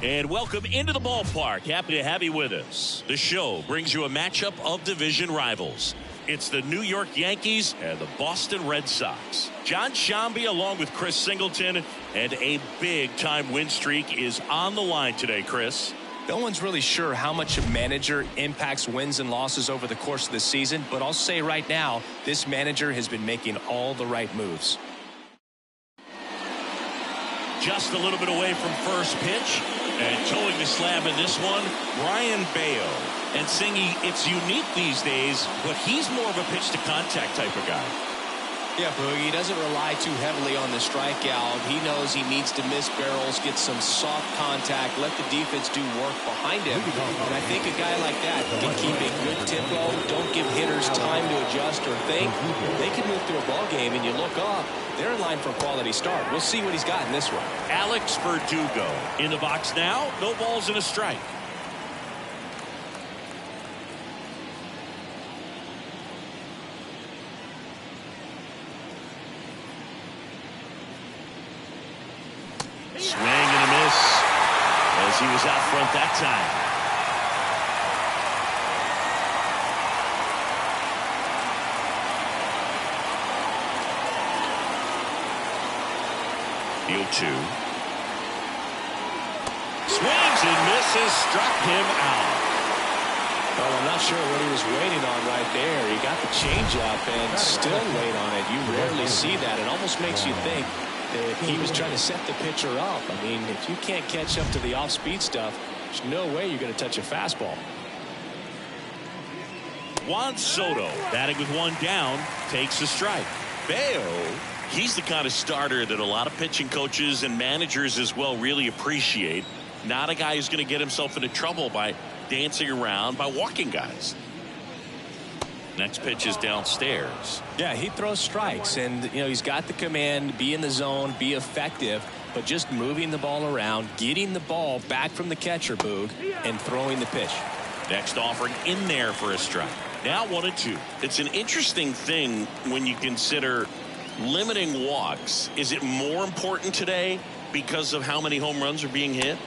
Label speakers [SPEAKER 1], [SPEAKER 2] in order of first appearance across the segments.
[SPEAKER 1] And welcome into the ballpark. Happy to have you with us. The show brings you a matchup of division rivals. It's the New York Yankees and the Boston Red Sox. John Shambi along with Chris Singleton, and a big-time win streak is on the line today, Chris.
[SPEAKER 2] No one's really sure how much a manager impacts wins and losses over the course of the season, but I'll say right now, this manager has been making all the right moves.
[SPEAKER 1] Just a little bit away from first pitch, and towing the slab in this one, Brian Bayo. And Singy, it's unique these days, but he's more of a pitch-to-contact type of guy.
[SPEAKER 2] Yeah, Boogie, he doesn't rely too heavily on the strikeout. He knows he needs to miss barrels, get some soft contact, let the defense do work behind him. And I think a guy like that can keep a good tempo, don't give hitters time to adjust or think. They can move through a ball game, and you look up, they're in line for a quality start. We'll see what he's got in this one.
[SPEAKER 1] Alex Verdugo in the box now. No balls and a strike. Swing and a miss as he was out front that time. The 0-2. Swings and misses, struck him out.
[SPEAKER 2] Well, I'm not sure what he was waiting on right there. He got the changeup and still wait on it. You rarely see that. It almost makes you think that he was trying to set the pitcher up. I mean, if you can't catch up to the off-speed stuff, there's no way you're going to touch a fastball.
[SPEAKER 1] Juan Soto, batting with one down, takes a strike. Bayo, he's the kind of starter that a lot of pitching coaches and managers as well really appreciate. Not a guy who's going to get himself into trouble by dancing around, by walking guys. Next pitch is downstairs.
[SPEAKER 2] Yeah, he throws strikes, and you know he's got the command, be in the zone, be effective, but just moving the ball around, getting the ball back from the catcher, Boog, and throwing the pitch.
[SPEAKER 1] Next offering in there for a strike. Now 1-2. It's an interesting thing when you consider limiting walks. Is it more important today because of how many home runs are being hit?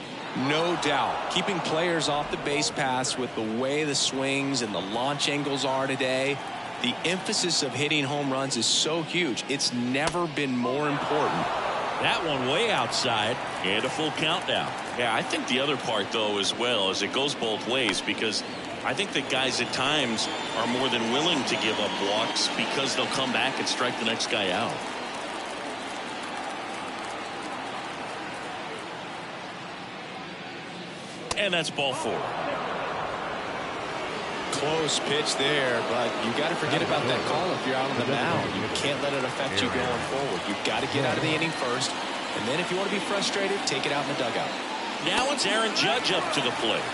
[SPEAKER 2] No doubt. Keeping players off the base paths with the way the swings and the launch angles are today, the emphasis of hitting home runs is so huge. It's never been more important.
[SPEAKER 1] That one way outside, and a full count now. Yeah, I think the other part, though, as well, is it goes both ways, because I think that guys at times are more than willing to give up walks because they'll come back and strike the next guy out. And that's ball 4.
[SPEAKER 2] Close pitch there, but you got to forget about that call if you're out on the mound. You can't let it affect you going forward. You've got to get out of the inning first, and then if you want to be frustrated, take it out in the dugout.
[SPEAKER 1] Now it's Aaron Judge up to the plate.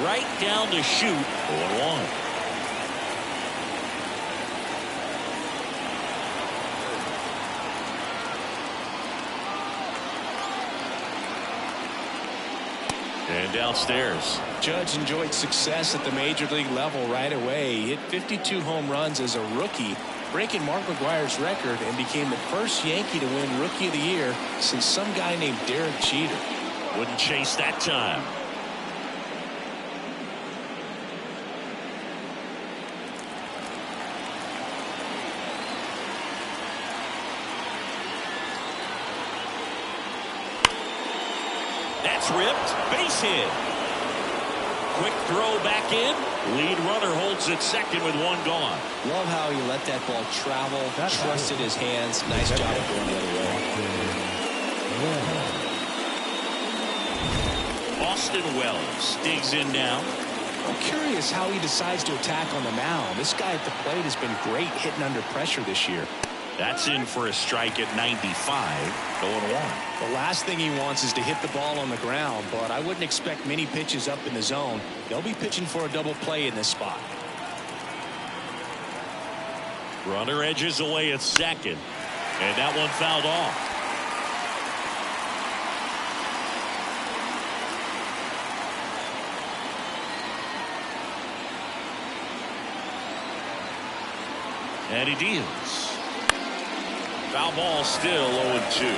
[SPEAKER 1] Right down to shoot. 0-1. And downstairs.
[SPEAKER 2] Judge enjoyed success at the major league level right away. He hit 52 home runs as a rookie, breaking Mark McGwire's record, and became the first Yankee to win Rookie of the Year since some guy named Derek Jeter.
[SPEAKER 1] Wouldn't chase that time. That's ripped. Base hit. Quick throw back in. Lead runner holds it second with one gone.
[SPEAKER 2] Love how he let that ball travel, trusted his hands. Nice job of going the other way.
[SPEAKER 1] Austin Wells digs in now.
[SPEAKER 2] I'm curious how he decides to attack on the mound. This guy at the plate has been great hitting under pressure this year.
[SPEAKER 1] That's in for a strike at 95, 0-1.
[SPEAKER 2] The last thing he wants is to hit the ball on the ground, but I wouldn't expect many pitches up in the zone. They'll be pitching for a double play in this spot.
[SPEAKER 1] Runner edges away at second, and that one fouled off. And he deals. Foul ball, still 0-2.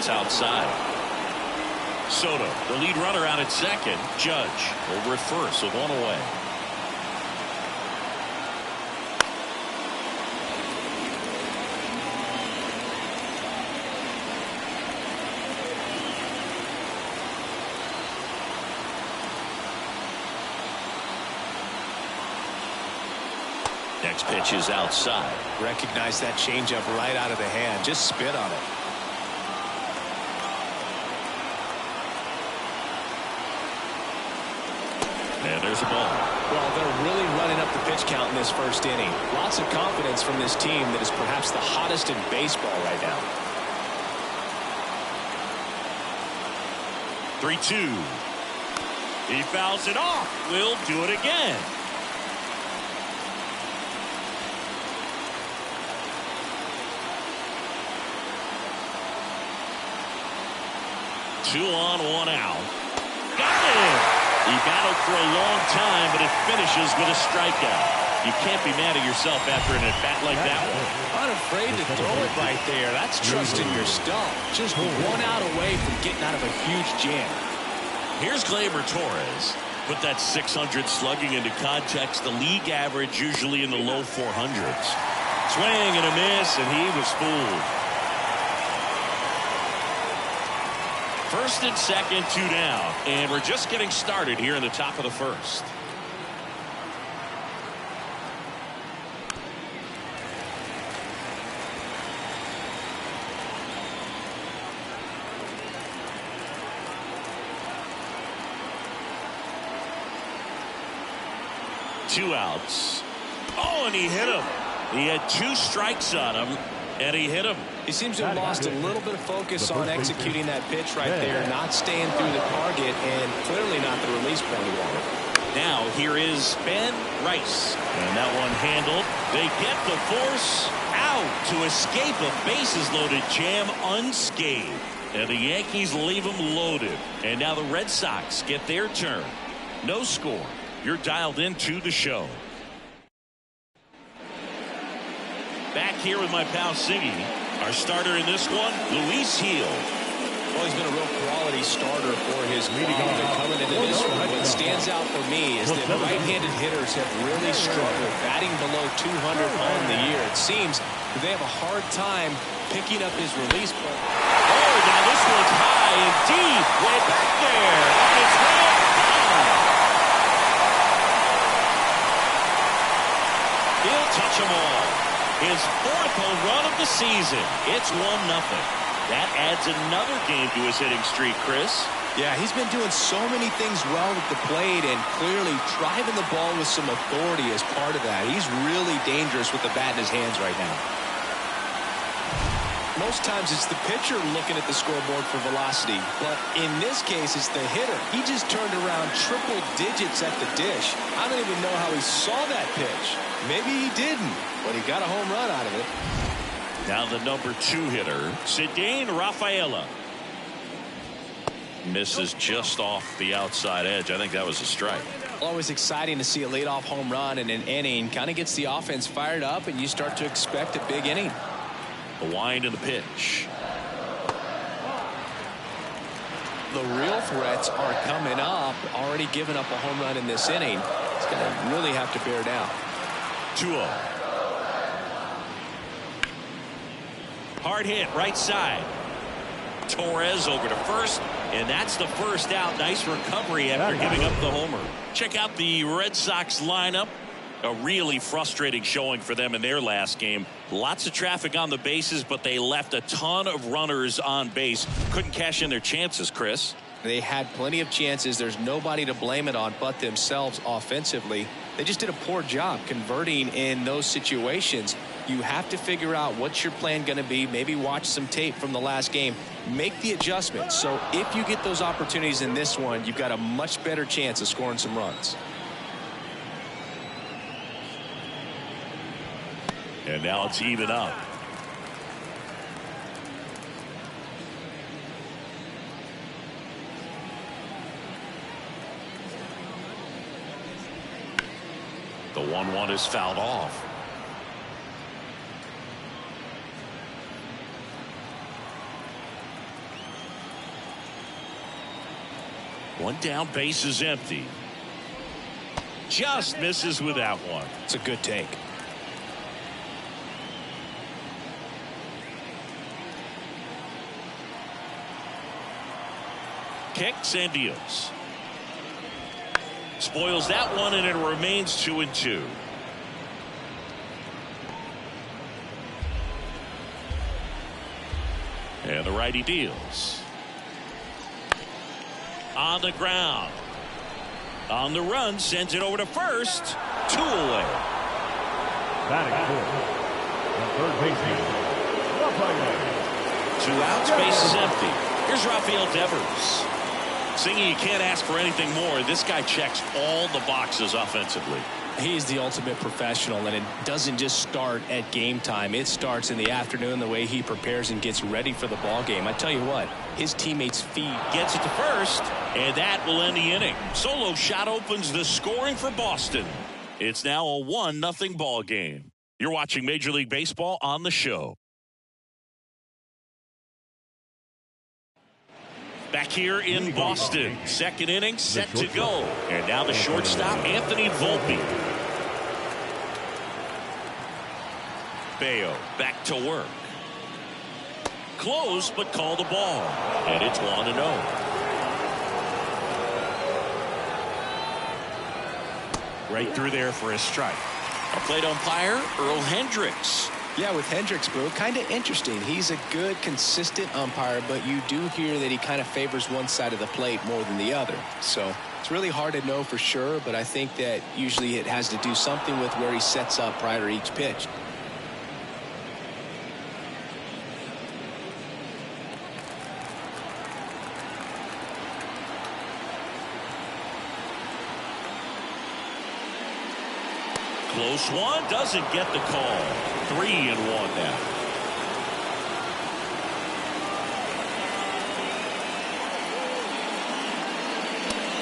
[SPEAKER 1] That's outside. Soto, the lead runner out at second. Judge over at first with one away. Next pitch is outside.
[SPEAKER 2] Recognize that changeup right out of the hand. Just spit on it.
[SPEAKER 1] And there's a ball.
[SPEAKER 2] Well, they're really running up the pitch count in this first inning. Lots of confidence from this team that is perhaps the hottest in baseball right now.
[SPEAKER 1] 3-2. He fouls it off. We'll do it again. Two on, one out. Got it! He battled for a long time, but it finishes with a strikeout. You can't be mad at yourself after an at-bat like that one.
[SPEAKER 2] Unafraid to throw it right there. That's trusting your stuff. Just one out away from getting out of a huge jam.
[SPEAKER 1] Here's Gleyber Torres. Put that 600 slugging into context. The league average usually in the low 400s. Swing and a miss, and he was fooled. First and second, two down. And we're just getting started here in the top of the first. Two outs. Oh, and he hit him. He had two strikes on him, and he hit him.
[SPEAKER 2] He seems to have lost a little bit of focus on executing that pitch right there, not staying through the target, and clearly not the release point he wanted.
[SPEAKER 1] Now here is Ben Rice, and that one handled. They get the force out to escape a bases-loaded jam unscathed, and the Yankees leave them loaded. And now the Red Sox get their turn. No score. You're dialed into the show. Back here with my pal Sigue. Our starter in this one, Luis Gil.
[SPEAKER 2] Well, he's been a real quality starter for his club coming into this one. What stands out for me is that right-handed hitters have really struggled batting below 200 on the year. It seems that they have a hard time picking up his release point.
[SPEAKER 1] Oh, now this one's high and deep. Way back there. And it's way down. He'll touch them all. His fourth home run of the season. It's 1-0. That adds another game to his hitting streak, Chris.
[SPEAKER 2] Yeah, he's been doing so many things well at the plate and clearly driving the ball with some authority as part of that. He's really dangerous with the bat in his hands right now. Most times it's the pitcher looking at the scoreboard for velocity, but in this case it's the hitter. He just turned around triple digits at the dish. I don't even know how he saw that pitch. Maybe he didn't, but he got a home run out of it.
[SPEAKER 1] Now the number 2 hitter, Cedane Rafaela. Misses just off the outside edge. I think that was a strike.
[SPEAKER 2] Always exciting to see a leadoff home run in an inning. Kind of gets the offense fired up, and you start to expect a big inning.
[SPEAKER 1] The wind and the pitch.
[SPEAKER 2] The real threats are coming up. Already given up a home run in this inning. It's going to really have to bear down.
[SPEAKER 1] 2-0. Hard hit, right side. Torres over to first, and that's the first out. Nice recovery after giving up the homer. Check out the Red Sox lineup. A really frustrating showing for them in their last game. Lots of traffic on the bases, but they left a ton of runners on base. Couldn't cash in their chances, Chris.
[SPEAKER 2] They had plenty of chances. There's nobody to blame it on but themselves offensively. They just did a poor job converting in those situations. You have to figure out what's your plan going to be. Maybe watch some tape from the last game. Make the adjustments. So if you get those opportunities in this one, you've got a much better chance of scoring some runs.
[SPEAKER 1] And now it's even up. The 1-1 is fouled off. One down, base is empty. Just misses with that one.
[SPEAKER 2] It's a good take.
[SPEAKER 1] Kicks and deals. Spoils that one, and it remains 2-2. And the righty deals. On the ground. On the run, sends it over to first. 2 away.
[SPEAKER 3] Batting fourth. The third baseman.
[SPEAKER 1] 2 outs, base is empty. Here's Rafael Devers. Sigue, you can't ask for anything more. This guy checks all the boxes offensively.
[SPEAKER 2] He's the ultimate professional, and it doesn't just start at game time. It starts in the afternoon, the way he prepares and gets ready for the ball game. I tell you what, his teammates feed.
[SPEAKER 1] Gets it to first, and that will end the inning. Solo shot opens the scoring for Boston. It's now a 1-0 ball game. You're watching Major League Baseball on the show. Back here in Boston. Second inning set to go. And now the shortstop, Anthony Volpe. Bayo back to work. Close, but call the ball. And it's 1-0. Right through there for a strike. A plate umpire, Earl Hendricks.
[SPEAKER 2] Yeah, with Hendricks, bro, kind of interesting. He's a good, consistent umpire, but you do hear that he kind of favors one side of the plate more than the other. So it's really hard to know for sure, but I think that usually it has to do something with where he sets up prior to each pitch.
[SPEAKER 1] Close one, doesn't get the call. 3-1 now.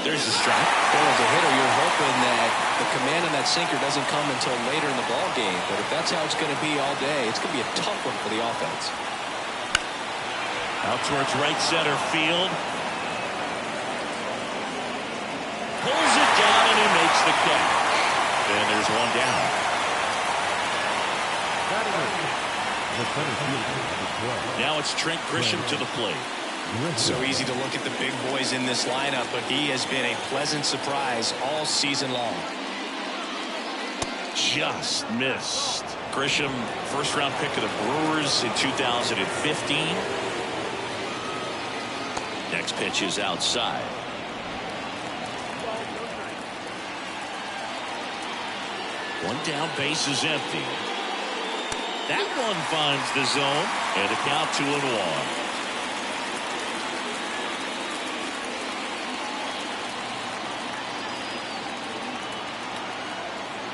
[SPEAKER 1] There's the strike.
[SPEAKER 2] Well, as a hitter, you're hoping that the command on that sinker doesn't come until later in the ball game. But if that's how it's going to be all day, it's going to be a tough one for the offense.
[SPEAKER 1] Out towards right center field. Pulls it down, and he makes the catch. And there's one down. Now it's Trent Grisham to the plate.
[SPEAKER 2] So easy to look at the big boys in this lineup, but he has been a pleasant surprise all season long.
[SPEAKER 1] Just missed. Grisham, first round pick of the Brewers in 2015. Next pitch is outside. One down, base is empty. That one finds the zone, and a count 2-1.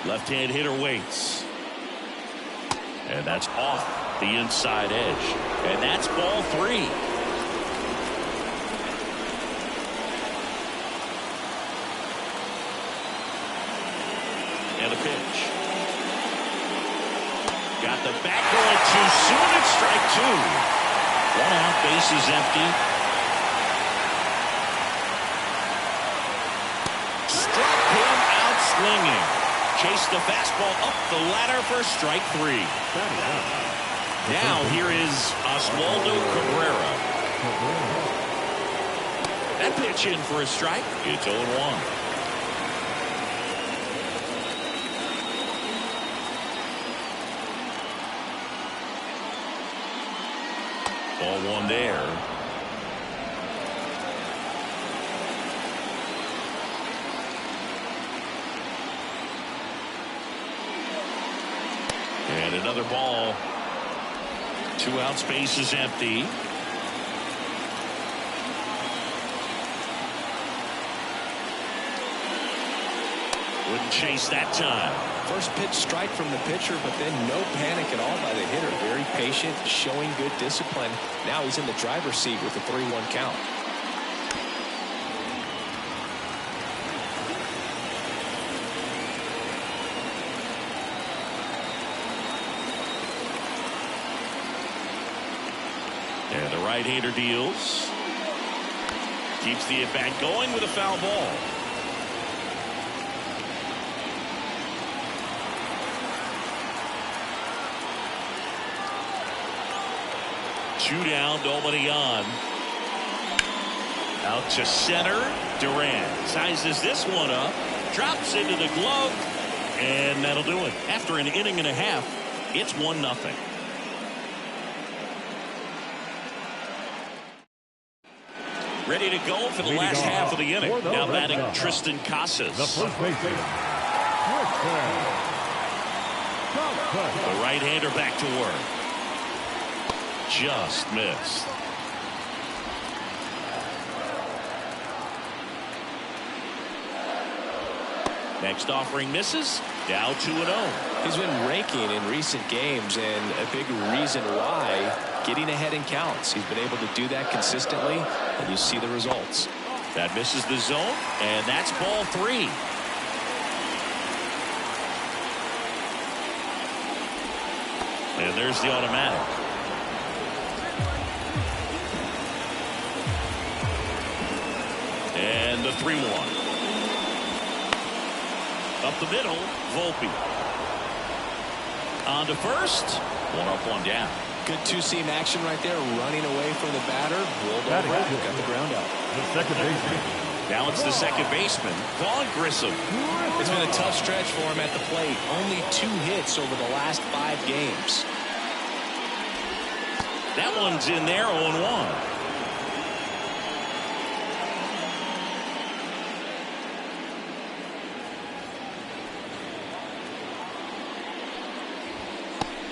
[SPEAKER 1] Left-hand hitter waits. And that's off the inside edge. And that's ball 3. And a pitch. Got the back going too soon. It's strike 2. 1 out, base is empty. Struck him out swinging. Chased the fastball up the ladder for strike 3. Now here is Oswaldo Cabrera. That pitch in for a strike. It's 0-1. Ball 1 there. And another ball. 2 outs, base is empty. Wouldn't chase that time.
[SPEAKER 2] First pitch strike from the pitcher, but then no panic at all by the hitter. Very patient, showing good discipline. Now he's in the driver's seat with a 3-1 count.
[SPEAKER 1] And the right-hander deals. Keeps the at-bat going with a foul ball. Two down, nobody on. Out to center. Durant sizes this one up. Drops into the glove. And that'll do it. After an inning and a half, it's 1-0. Ready to go for the last half of the inning. Now batting Tristan Casas.
[SPEAKER 3] The first baseman,
[SPEAKER 1] The right-hander back to work. Just missed. Next offering misses. Now 2-0.
[SPEAKER 2] He's been raking in recent games, and a big reason why, getting ahead in counts. He's been able to do that consistently, and you see the results.
[SPEAKER 1] That misses the zone, and that's ball 3. And there's the automatic. And the 3-1. Up the middle, Volpe. On to first. 1 up, 1 down.
[SPEAKER 2] Good two-seam action right there, running away from the batter. Rolled over, got the ground out.
[SPEAKER 3] the second baseman.
[SPEAKER 1] Now it's the second baseman, Vaughn Grissom.
[SPEAKER 2] It's been a tough stretch for him at the plate. Only 2 hits over the last 5 games.
[SPEAKER 1] That one's in there, 0-1.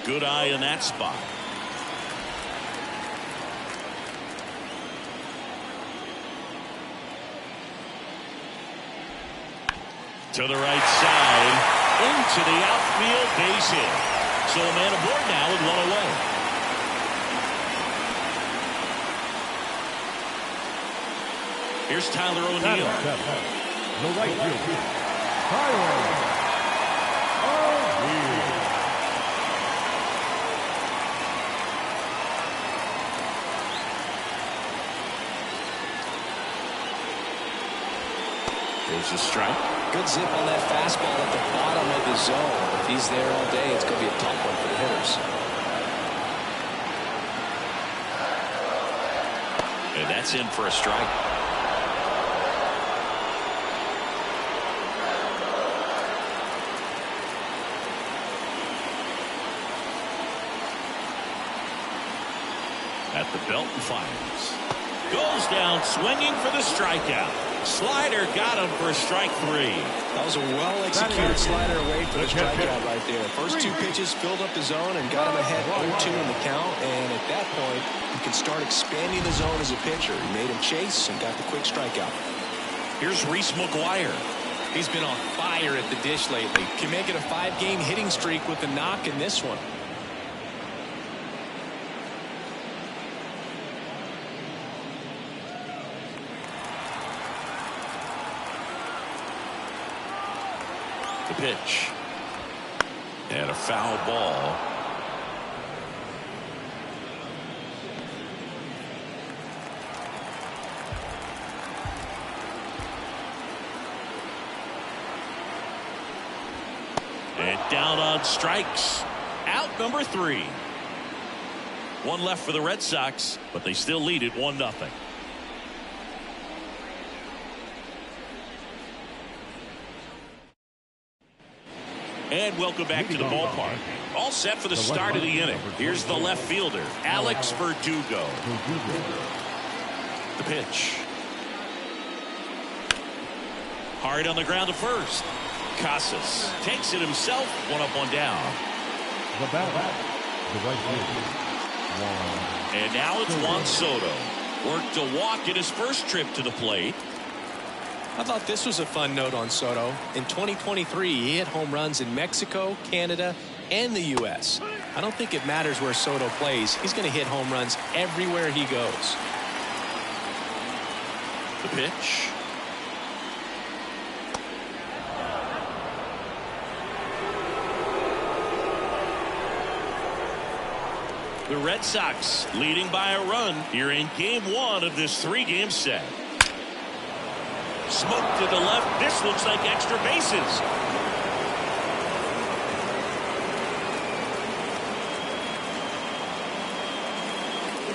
[SPEAKER 1] Good eye in that spot. To the right side, into the outfield, base hit. So a man aboard now with 1 away. Here's Tyler O'Neill.
[SPEAKER 3] The right field. Tyler O'Neill.
[SPEAKER 1] There's a strike.
[SPEAKER 2] Good zip on that fastball at the bottom of the zone. If he's there all day, it's going to be a tough one for the hitters.
[SPEAKER 1] And that's in for a strike. At the belt and fires. Goes down swinging for the strikeout. Slider got him for strike 3.
[SPEAKER 2] That was a well-executed slider away from the strikeout right there. First 2 pitches filled up the zone and got him ahead 0-2 in the count. And at that point, you can start expanding the zone as a pitcher. He made him chase and got the quick strikeout.
[SPEAKER 1] Here's Reese McGuire.
[SPEAKER 2] He's been on fire at the dish lately. Can make it a 5-game hitting streak with the knock in this one.
[SPEAKER 1] The pitch. And a foul ball. And down on strikes. Out number 3. 1 left for the Red Sox, but they still lead it 1-0. And welcome back to the ballpark. All set for the start of the inning. Here's the left fielder, Alex Verdugo. The pitch. Hard on the ground to first. Casas takes it himself. 1 up, 1 down.
[SPEAKER 3] The batter, the right fielder.
[SPEAKER 1] And now it's Juan Soto. Worked a walk in his first trip to the plate.
[SPEAKER 2] I thought this was a fun note on Soto. In 2023, he hit home runs in Mexico, Canada, and the U.S. I don't think it matters where Soto plays. He's going to hit home runs everywhere he goes.
[SPEAKER 1] The pitch. The Red Sox leading by a run here in game 1 of this 3-game set. Smoked to the left. This looks like extra bases.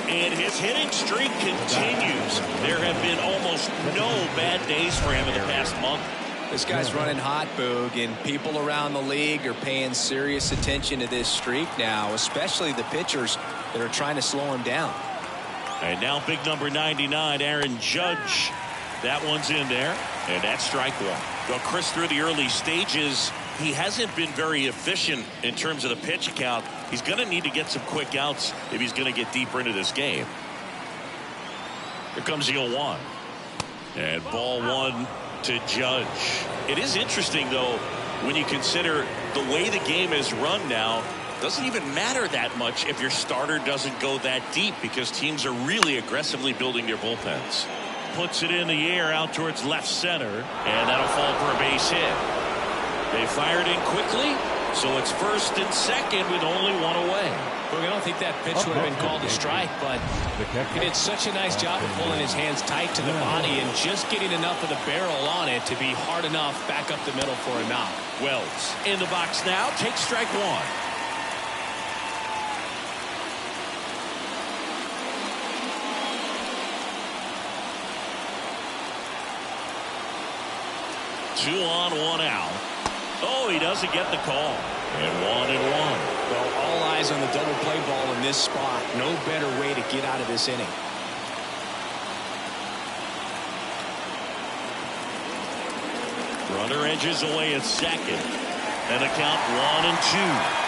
[SPEAKER 1] And his hitting streak continues. There have been almost no bad days for him in the past month.
[SPEAKER 2] This guy's running hot, Boog, and people around the league are paying serious attention to this streak now, especially the pitchers that are trying to slow him down.
[SPEAKER 1] And now big number 99, Aaron Judge. That one's in there, and that's strike one. Well, Chris, through the early stages, he hasn't been very efficient in terms of the pitch count. He's going to need to get some quick outs if he's going to get deeper into this game. Here comes the 0-1. And ball one to Judge. It is interesting, though, when you consider the way the game is run now. Doesn't even matter that much if your starter doesn't go that deep, because teams are really aggressively building their bullpens. Puts it in the air out towards left center, and that'll fall for a base hit. They fired in quickly, so it's first and second with only one away.
[SPEAKER 2] Well, I don't think that pitch would have been called a strike, but he did such a nice job of pulling his hands tight to the body and just getting enough of the barrel on it to be hard enough back up the middle for a knock.
[SPEAKER 1] Wells in the box now, takes strike one. Two on, one out. Oh, he doesn't get the call. And 1-1.
[SPEAKER 2] Well, all eyes on the double play ball in this spot. No better way to get out of this inning.
[SPEAKER 1] Runner edges away at second. And a count 1-2.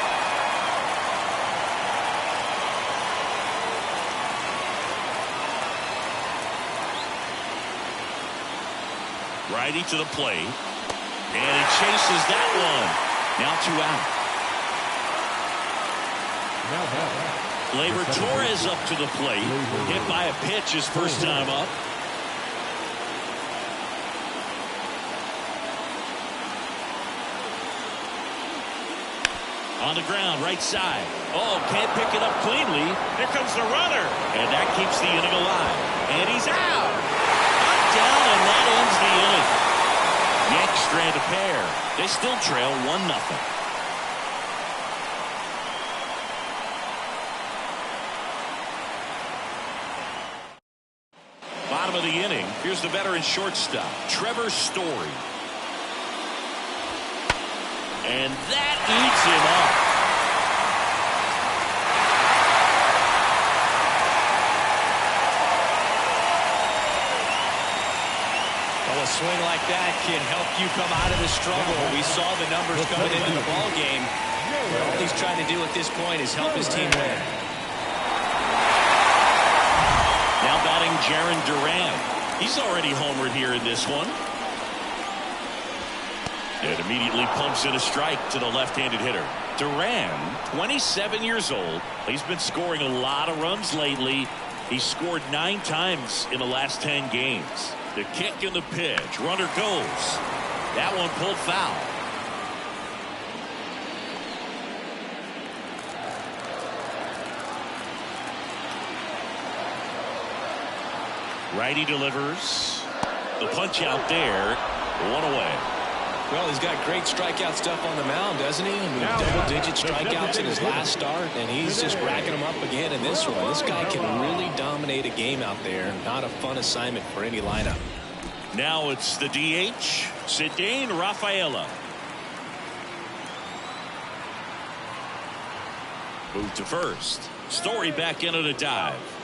[SPEAKER 1] Righty to the plate. And he chases that one. Now 2 out. Labor Torres up to the plate. Hit by a pitch his first time up. On the ground, right side. Oh, can't pick it up cleanly. Here comes the runner. And that keeps the inning alive. And he's out. Down, and that ends the inning. Yanks strand a pair. They still trail 1-0. Bottom of the inning. Here's the veteran shortstop, Trevor Story. And that eats him up.
[SPEAKER 2] A swing like that can help you come out of the struggle. We saw the numbers coming into the ball game. All he's trying to do at this point is help his team win.
[SPEAKER 1] Now batting Jarren Duran. He's already homered here in this one. And immediately pumps in a strike to the left-handed hitter. Duran, 27 years old. He's been scoring a lot of runs lately. He's scored 9 times in the last 10 games. The kick and the pitch. Runner goes. That one pulled foul. Righty delivers. The punch out there. 1 away.
[SPEAKER 2] Well, he's got great strikeout stuff on the mound, doesn't he? I mean, double-digit strikeouts in his last start, and he's just racking them up again in this one. This guy can really dominate a game out there. Not a fun assignment for any lineup.
[SPEAKER 1] Now it's the DH, Cedane Rafaela. Move to first. Story back in on a dive.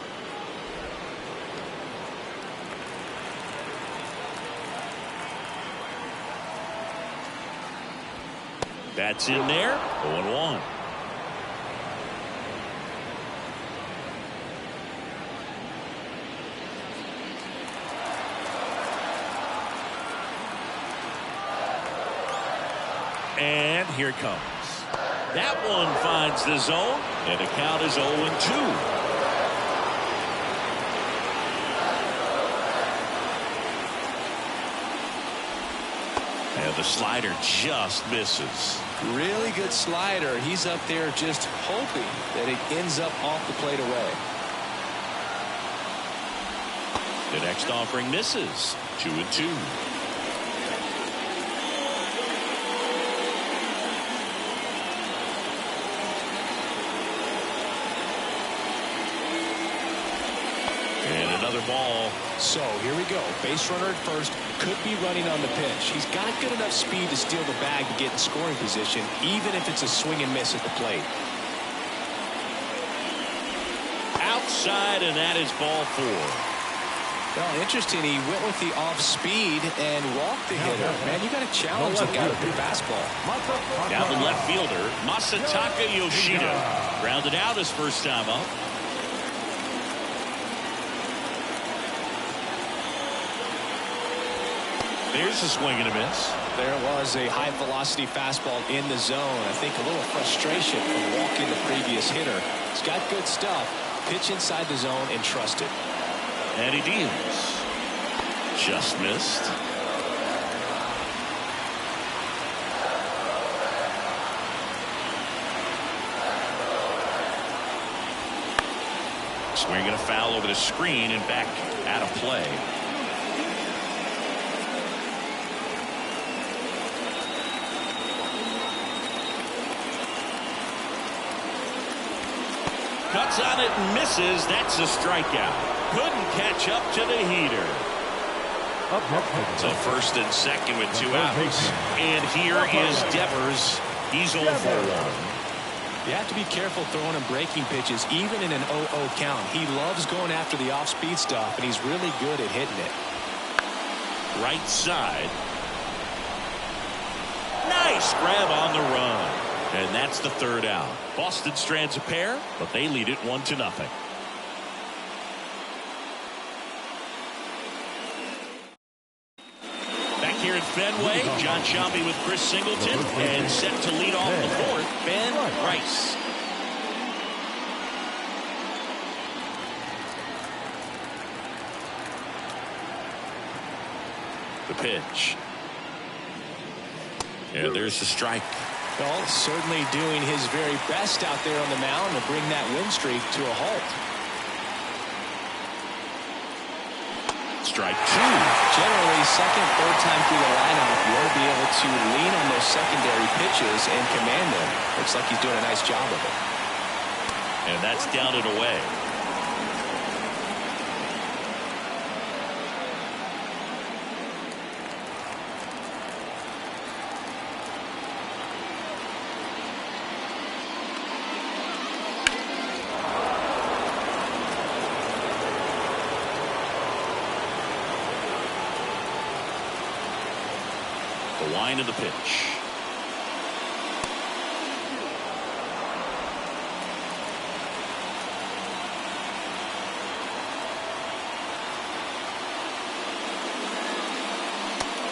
[SPEAKER 1] That's in there. 0-1. And here it comes. That one finds the zone, and the count is 0-2. And the slider just misses.
[SPEAKER 2] Really good slider. He's up there just hoping that it ends up off the plate away.
[SPEAKER 1] The next offering misses. 2-2. another ball.
[SPEAKER 2] So here we go. Base runner at first. Could be running on the pitch. He's got good enough speed to steal the bag to get in scoring position, even if it's a swing and miss at the plate.
[SPEAKER 1] Outside, and that is ball 4.
[SPEAKER 2] Well, interesting. He went with the off speed and walked the hitter. Man, you got to challenge the guy with the fastball.
[SPEAKER 1] Now the left fielder, Masataka Yoshida, grounded out his first time up. There's a swing and a miss.
[SPEAKER 2] There was a high velocity fastball in the zone. I think a little frustration from walking the previous hitter. He's got good stuff. Pitch inside the zone and trust it.
[SPEAKER 1] And he deals. Just missed. Swinging a foul over the screen and back out of play. Cuts on it and misses. That's a strikeout. Couldn't catch up to the heater. So first and second with 2 outs. And here is Devers. He's 0 for 1.
[SPEAKER 2] You have to be careful throwing and breaking pitches, even in an 0-0 count. He loves going after the off-speed stuff, and he's really good at hitting it.
[SPEAKER 1] Right side. Nice grab on the run. And that's the 3rd out. Boston strands a pair, but they lead it 1-0. Back here at Fenway, John Shelby with Chris Singleton, and set to lead off the 4th, Ben Rice. The pitch. And there's the strike.
[SPEAKER 2] Well, certainly doing his very best out there on the mound to bring that win streak to a halt.
[SPEAKER 1] Strike 2.
[SPEAKER 2] Generally, second, third time through the lineup, you'll be able to lean on those secondary pitches and command them. Looks like he's doing a nice job of it.
[SPEAKER 1] And that's down and away. The line of the pitch.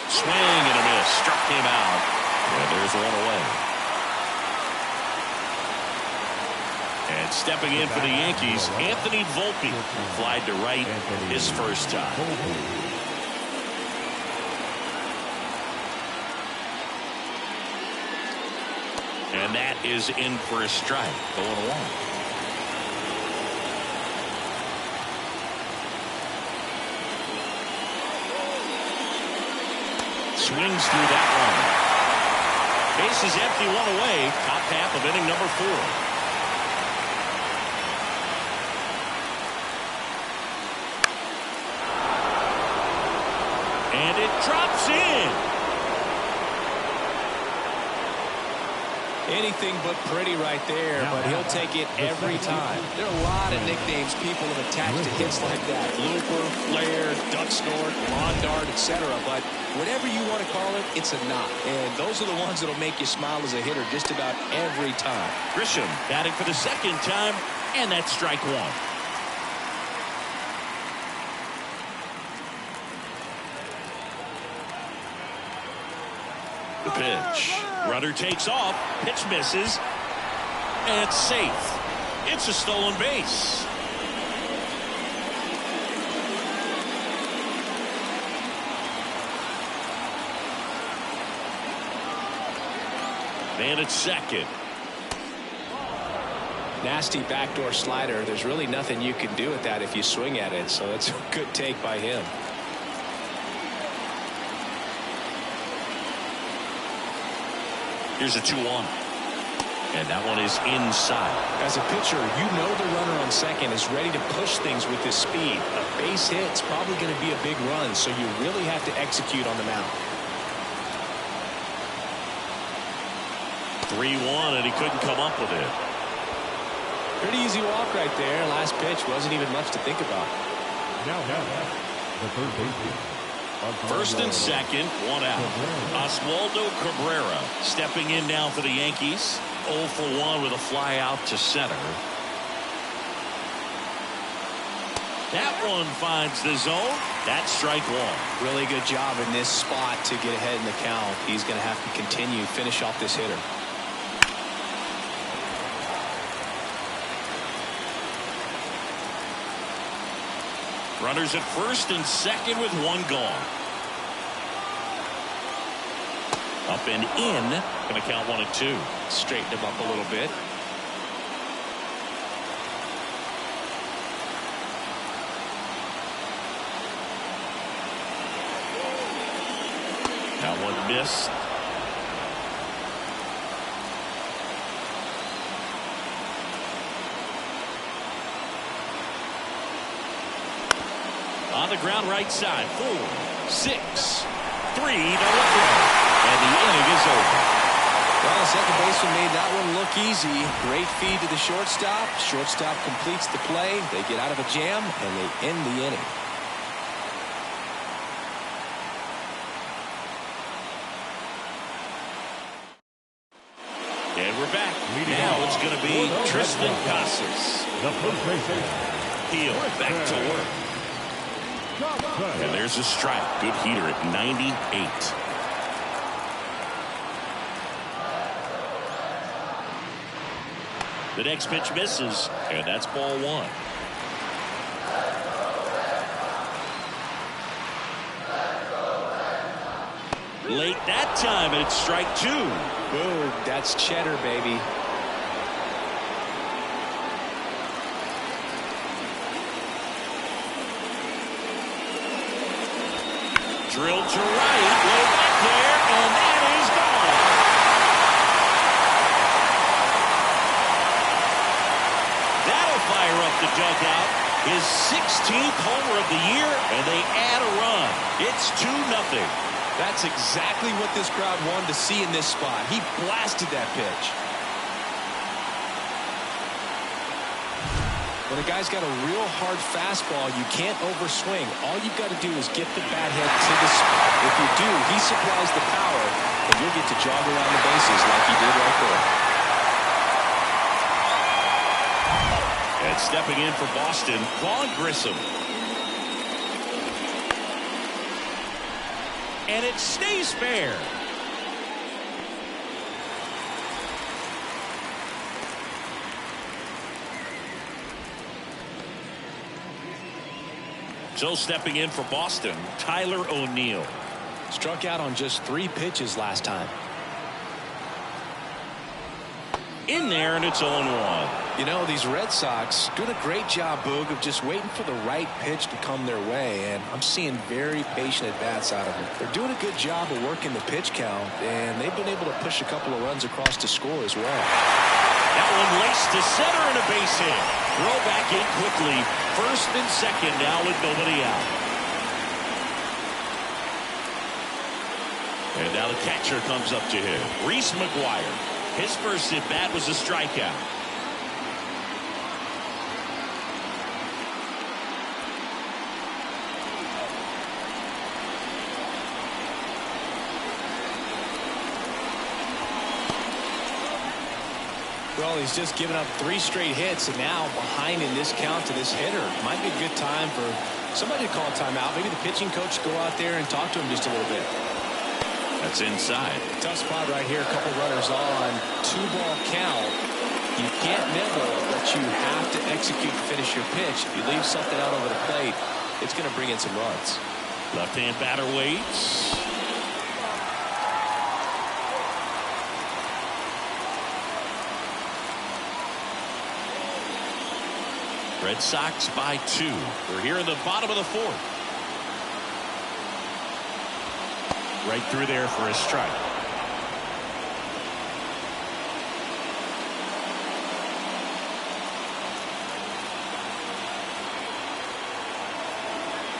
[SPEAKER 1] Swing and a miss. Struck him out. And there's 1 away. And stepping in for the Yankees, Anthony Volpe flied to right his first time. And that is in for a strike. 0-1. Swings through that one. Base is empty, 1 away. Top half of inning number 4. And it drops in.
[SPEAKER 2] Anything but pretty right there, but he'll take it every time. There are a lot of nicknames people have attached to hits like that. Looper, flare, duck snort, lawn dart, etc. But whatever you want to call it, it's a knot. And those are the ones that'll make you smile as a hitter just about every time.
[SPEAKER 1] Grisham batting for the 2nd time, and that's strike 1. The pitch. Runner takes off. Pitch misses. And it's safe. It's a stolen base. And it's 2nd.
[SPEAKER 2] Nasty backdoor slider. There's really nothing you can do with that if you swing at it. So it's a good take by him. Here's a 2-1.
[SPEAKER 1] And that one is inside.
[SPEAKER 2] As a pitcher, you know the runner on second is ready to push things with his speed. A base hit's probably going to be a big run, so you really have to execute on the mound.
[SPEAKER 1] 3-1, and he couldn't come up with it.
[SPEAKER 2] Pretty easy walk right there. Last pitch wasn't even much to think about.
[SPEAKER 3] Now, the third baseman.
[SPEAKER 1] First and second, one out. Oswaldo Cabrera stepping in now for the Yankees. 0 for 1 with a fly out to center. That one finds the zone. That's strike one.
[SPEAKER 2] Really good job in this spot to get ahead in the count. He's going to have to continue, finish off this hitter.
[SPEAKER 1] Runners at first and second with one gone. Up and in. Going to count 1 and 2.
[SPEAKER 2] Straighten him up a little bit.
[SPEAKER 1] That one missed. On the ground right side. 4, 6, 3, no throw. And the inning is over.
[SPEAKER 2] Well, the second baseman made that one look easy. Great feed to the shortstop. Shortstop completes the play. They get out of a jam, and they end the inning.
[SPEAKER 1] And we're back. Now it's going to be Tristan Casas.
[SPEAKER 3] The first baseman.
[SPEAKER 1] Heel back to work. And there's a strike. Good heater at 98. The next pitch misses, and that's ball 1. Late that time, and it's strike 2.
[SPEAKER 2] Boom, that's cheddar, baby.
[SPEAKER 1] Drilled to right, way back there, and that is gone. That'll fire up the dugout. His 16th homer of the year, and they add a run. It's 2-0.
[SPEAKER 2] That's exactly what this crowd wanted to see in this spot. He blasted that pitch. When a guy's got a real hard fastball, you can't overswing. All you've got to do is get the bat head to the spot. If you do, he supplies the power, and you'll get to jog around the bases like he did right there.
[SPEAKER 1] And stepping in for Boston, Vaughn Grissom. And it stays fair. So stepping in for Boston, Tyler O'Neill.
[SPEAKER 2] Struck out on just 3 pitches last time.
[SPEAKER 1] In there, and it's 0-1.
[SPEAKER 2] You know, these Red Sox doing a great job, Boog, of just waiting for the right pitch to come their way, and I'm seeing very patient at-bats out of them. They're doing a good job of working the pitch count, and they've been able to push a couple of runs across to score as well.
[SPEAKER 1] That one laced to center and a base hit. Throw back in quickly. First and second now with nobody out. And now the catcher comes up to him. Reese McGuire. His first at-bat was a strikeout.
[SPEAKER 2] Well, he's just given up 3 straight hits, and now behind in this count to this hitter. Might be a good time for somebody to call a timeout. Maybe the pitching coach go out there and talk to him just a little bit.
[SPEAKER 1] That's inside.
[SPEAKER 2] Tough spot right here. A couple runners on. 2-ball count. You can't nibble, but you have to execute to finish your pitch. If you leave something out over the plate, it's going to bring in some runs.
[SPEAKER 1] Left-hand batter waits. Red Sox by 2. We're here in the bottom of the 4th. Right through there for a strike.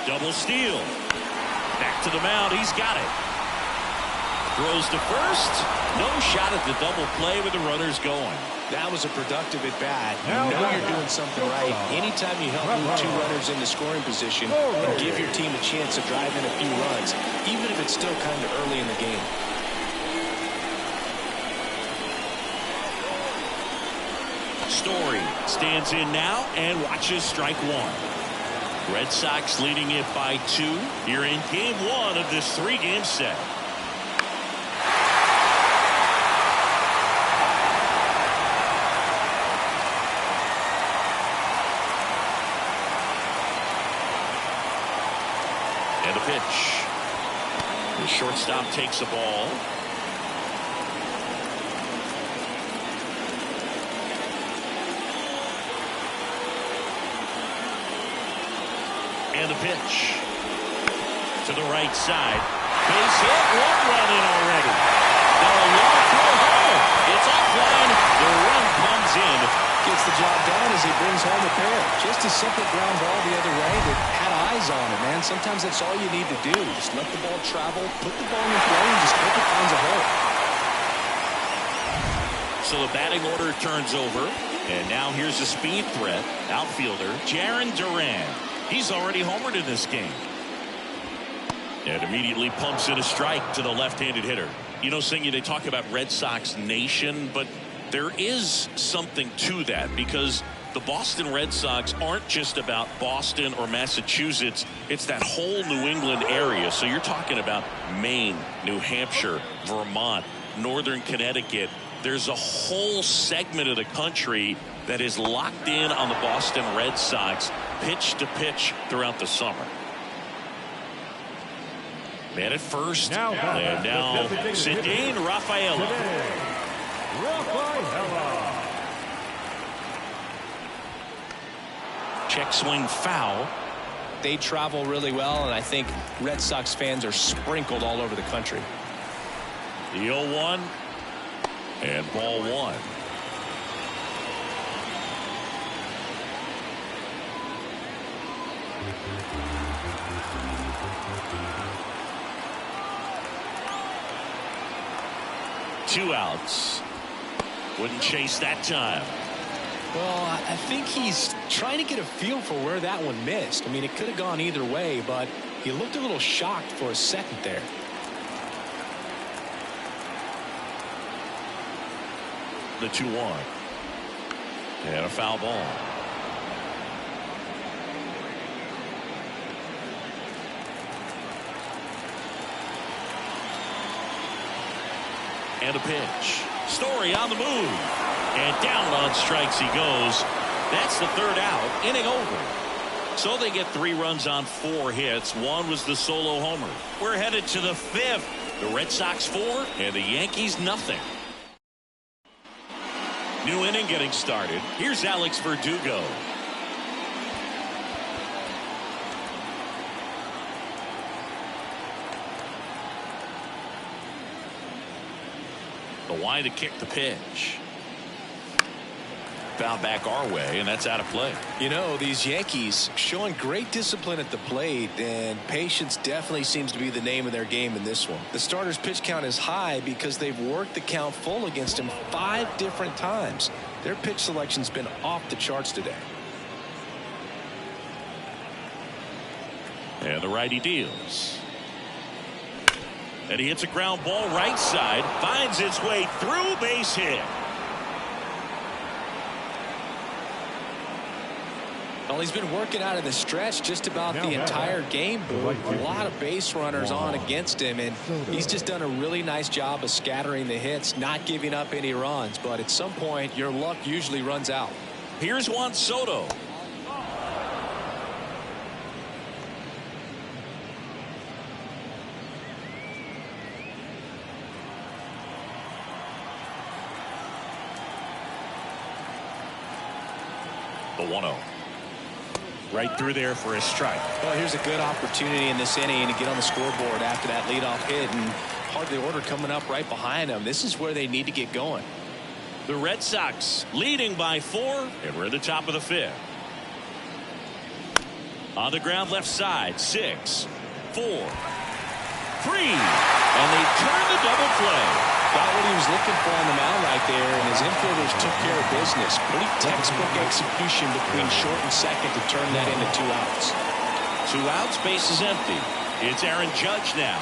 [SPEAKER 1] Double steal. Back to the mound. He's got it. Throws to first. No shot at the double play with the runners going.
[SPEAKER 2] That was a productive at bat. You know you're doing something right. Anytime you help move two runners into scoring position and give your team a chance to drive in a few runs, even if it's still kind of early in the game.
[SPEAKER 1] Story stands in now and watches strike one. Red Sox leading it by 2 here in game 1 of this 3-game set. And a pitch. The shortstop takes the ball. And a pitch to the right side. Base hit, 1 run in already. Now a long throw home. It's offline. The run comes in.
[SPEAKER 2] Gets the job done as he brings home a pair. Just a simple ground ball the other way that had eyes on it, man. Sometimes that's all you need to do. Just let the ball travel, put the ball in play, and just hope it finds a hole.
[SPEAKER 1] So the batting order turns over. And now here's a speed threat. Outfielder Jarren Duran. He's already homered in this game. And immediately pumps in a strike to the left-handed hitter. You know, Signe, they talk about Red Sox Nation, but there is something to that because the Boston Red Sox aren't just about Boston or Massachusetts. It's that whole New England area. So you're talking about Maine, New Hampshire, Vermont, Northern Connecticut. There's a whole segment of the country that is locked in on the Boston Red Sox pitch to pitch throughout the summer. Man at first. And now Zidane Rafaela. Check swing foul.
[SPEAKER 2] They travel really well, and I think Red Sox fans are sprinkled all over the country.
[SPEAKER 1] The 0-1 and ball 1. Two outs. Wouldn't chase that time.
[SPEAKER 2] Well, I think he's trying to get a feel for where that one missed. I mean, it could have gone either way, but he looked a little shocked for a second there.
[SPEAKER 1] The 2-1. And a foul ball. And a pitch. Story on the move. And down on strikes he goes. That's the 3rd out. Inning over. So they get 3 runs on 4 hits. 1 was the solo homer. We're headed to the 5th. The Red Sox 4 and the Yankees nothing. New inning getting started. Here's Alex Verdugo. The line to kick the pitch. Foul back our way, and that's out of play.
[SPEAKER 2] You know, these Yankees showing great discipline at the plate, and patience definitely seems to be the name of their game in this one. The starter's pitch count is high because they've worked the count full against him 5 different times. Their pitch selection's been off the charts today.
[SPEAKER 1] And the righty deals. And he hits a ground ball right side, finds its way through, base hit.
[SPEAKER 2] Well, he's been working out of the stretch just about the entire game, Boo. A lot of base runners on against him, and he's just done a really nice job of scattering the hits, not giving up any runs. But at some point, your luck usually runs out.
[SPEAKER 1] Here's Juan Soto. The 1-0. Right through there for a strike.
[SPEAKER 2] Well, here's a good opportunity in this inning to get on the scoreboard after that leadoff hit, and hardly order coming up right behind them. This is where they need to get going.
[SPEAKER 1] The Red Sox leading by 4, and we're at the top of the 5th. On the ground left side. 6, 4, 3. And they turn the double play.
[SPEAKER 2] Got what he was looking for on the mound right there, and his infielders took care of business. Pretty textbook execution between short and second to turn that into 2 outs.
[SPEAKER 1] 2 outs, base is empty. It's Aaron Judge now.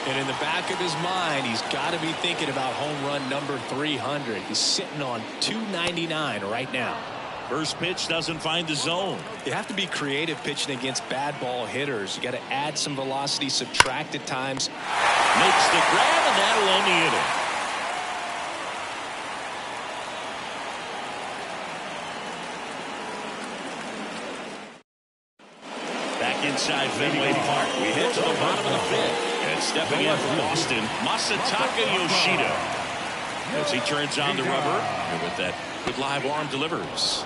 [SPEAKER 2] And in the back of his mind, he's got to be thinking about home run number 300. He's sitting on 299 right now.
[SPEAKER 1] First pitch doesn't find the zone.
[SPEAKER 2] You have to be creative pitching against bad ball hitters. You got to add some velocity, subtract at times.
[SPEAKER 1] Makes the grab, and that'll end the inning. Back inside Fenway Park, we head to the bottom of the 5th. And stepping in for Boston, Masataka Yoshida. As he turns on the rubber, and with that good live arm delivers.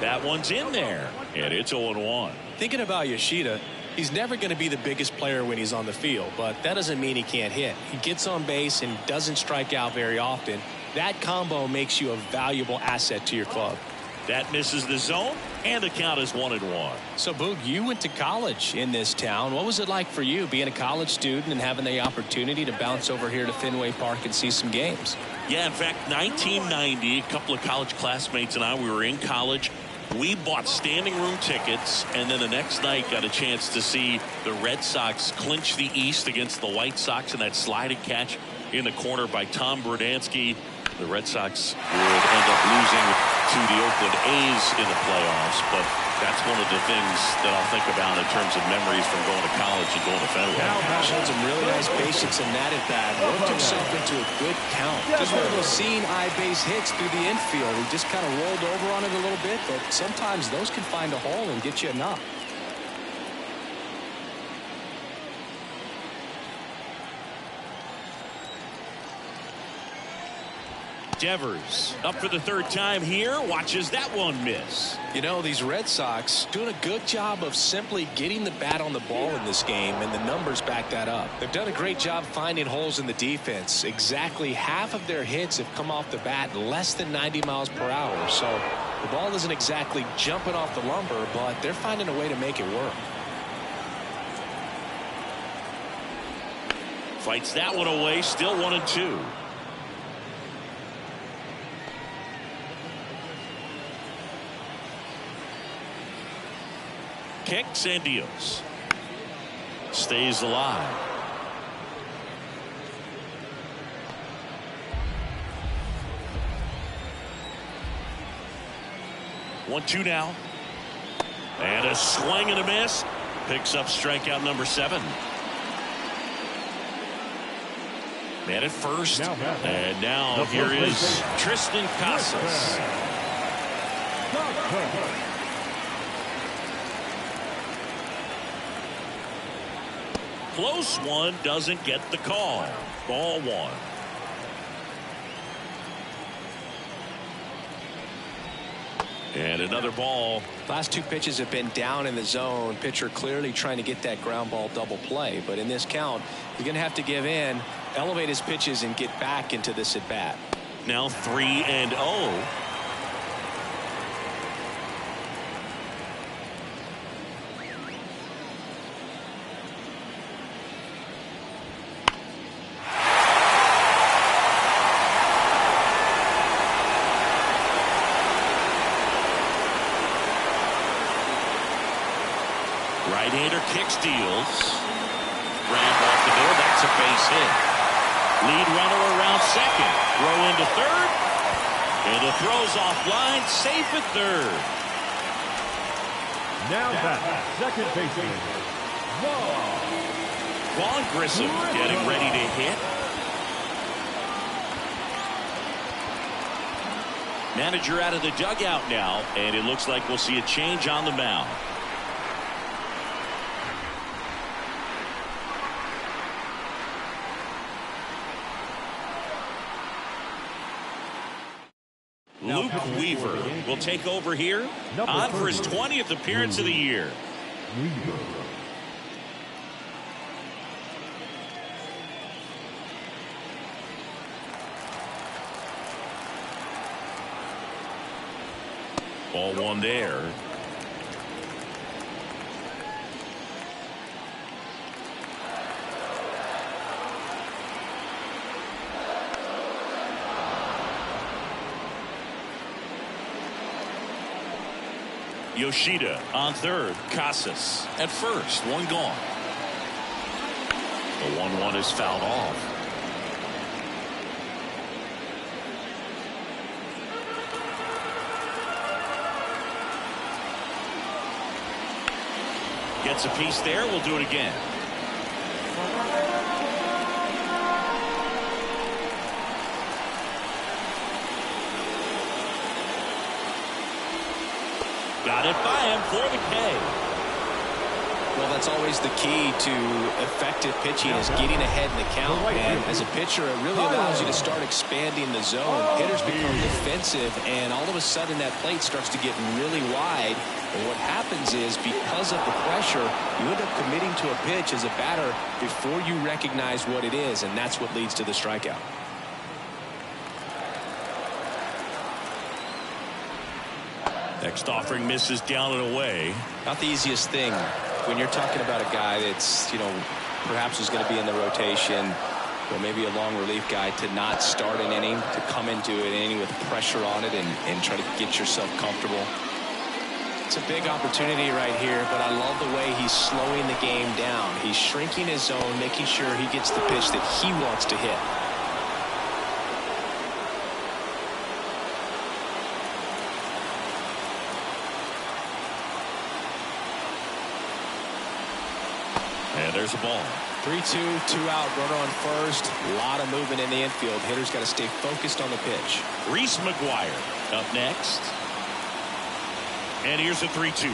[SPEAKER 1] That one's in there, and it's 0-1.
[SPEAKER 2] Thinking about Yoshida, he's never going to be the biggest player when he's on the field, but that doesn't mean he can't hit. He gets on base and doesn't strike out very often. That combo makes you a valuable asset to your club.
[SPEAKER 1] That misses the zone, and the count is 1-1.
[SPEAKER 2] So, Boog, you went to college in this town. What was it like for you being a college student and having the opportunity to bounce over here to Fenway Park and see some games?
[SPEAKER 1] Yeah, in fact, 1990, a couple of college classmates and I, we were in college. We bought standing room tickets, and then the next night got a chance to see the Red Sox clinch the East against the White Sox in that sliding catch in the corner by Tom Berdansky. The Red Sox would end up losing to the Oakland A's in the playoffs, but that's one of the things that I'll think about in terms of memories from going to college and going to Fenway.
[SPEAKER 2] Showed some really nice patience in that at bat. Worked himself into a good count. Just one of those seeing eye base hits through the infield. He just kind of rolled over on it a little bit, but sometimes those can find a hole and get you a knock.
[SPEAKER 1] Devers up for the 3rd time here, watches that one miss.
[SPEAKER 2] You know, these Red Sox doing a good job of simply getting the bat on the ball in this game, and the numbers back that up. They've done a great job finding holes in the defense. Exactly half of their hits have come off the bat less than 90 miles per hour. So the ball isn't exactly jumping off the lumber, but they're finding a way to make it work.
[SPEAKER 1] Fights that one away, still 1-2. Kicks and deals. Stays alive. One, two now. And a swing and a miss. Picks up strikeout number 7. Man at first. And now here is Tristan Casas. Close one, doesn't get the call. Ball 1. And another ball.
[SPEAKER 2] Last 2 pitches have been down in the zone. Pitcher clearly trying to get that ground ball double play. But in this count, he's going to have to give in, elevate his pitches, and get back into this at bat.
[SPEAKER 1] Now 3-0. Right-hander kicks, deals. Grand off the door. That's a base hit. Lead runner around second. Throw into third. And the throw's offline. Safe at third.
[SPEAKER 3] Now back, second baseman,
[SPEAKER 1] Vaughn Grissom getting ready to hit. Manager out of the dugout now, and it looks like we'll see a change on the mound. Luke Weaver will take over here on for his 20th appearance of the year. Ball 1 there. Yoshida on third. Casas at first. One gone. The 1-1 is fouled off. Gets a piece there. We'll do it again. Got it by him for the K.
[SPEAKER 2] Well, that's always the key to effective pitching, is getting ahead in the count. And as a pitcher, it really allows you to start expanding the zone. Hitters become defensive, and all of a sudden that plate starts to get really wide. And what happens is, because of the pressure, you end up committing to a pitch as a batter before you recognize what it is, and that's what leads to the strikeout.
[SPEAKER 1] Next offering misses down and away.
[SPEAKER 2] Not the easiest thing when you're talking about a guy that's, perhaps is going to be in the rotation, or maybe a long relief guy, to not start an inning, to come into an inning with pressure on it and try to get yourself comfortable. It's a big opportunity right here, but I love the way he's slowing the game down. He's shrinking his zone, making sure he gets the pitch that he wants to hit.
[SPEAKER 1] And there's a ball.
[SPEAKER 2] 3-2, 2 out, runner on first. A lot of movement in the infield. Hitters got to stay focused on the pitch.
[SPEAKER 1] Reese McGuire up next. And here's a 3-2.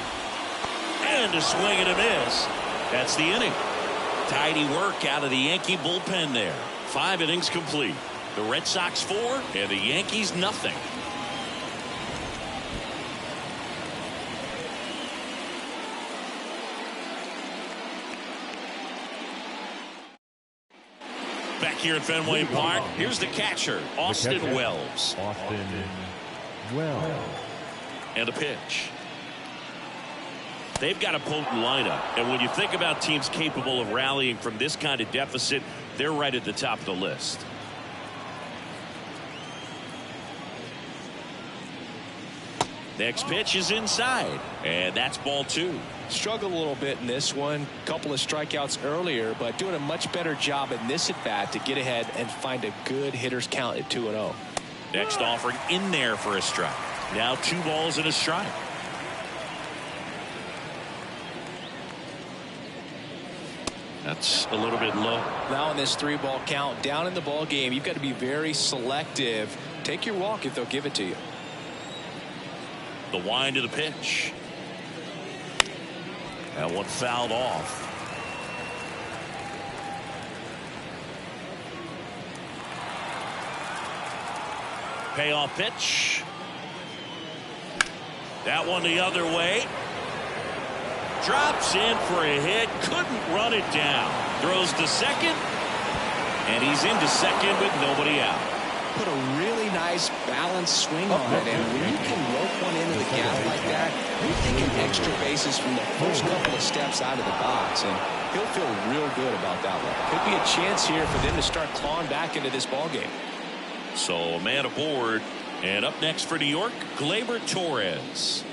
[SPEAKER 1] And a swing and a miss. That's the inning. Tidy work out of the Yankee bullpen there. 5 innings complete. The Red Sox 4 and the Yankees nothing. Back here at Fenway Park, here's the catcher, Austin Wells.
[SPEAKER 3] Austin Wells.
[SPEAKER 1] And a pitch. They've got a potent lineup, and when you think about teams capable of rallying from this kind of deficit, they're right at the top of the list. Next pitch is inside, and that's ball 2.
[SPEAKER 2] Struggled a little bit in this one. Couple of strikeouts earlier, but doing a much better job in this at bat to get ahead and find a good hitter's count at 2-0.
[SPEAKER 1] Next offering in there for a strike. Now 2 balls and a strike. That's a little bit low.
[SPEAKER 2] Now in this 3-ball count, down in the ball game, you've got to be very selective. Take your walk if they'll give it to you.
[SPEAKER 1] The wind of the pitch. That one fouled off. Payoff pitch. That one the other way. Drops in for a hit. Couldn't run it down. Throws to second. And he's into second with nobody out.
[SPEAKER 2] Put a really nice balanced swing on it, and when you can rope one into the gap like that, you're thinking extra bases from the first couple of steps out of the box, and he'll feel real good about that one. Could be a chance here for them to start clawing back into this ball game.
[SPEAKER 1] So a man aboard, and up next for New York, Gleyber Torres.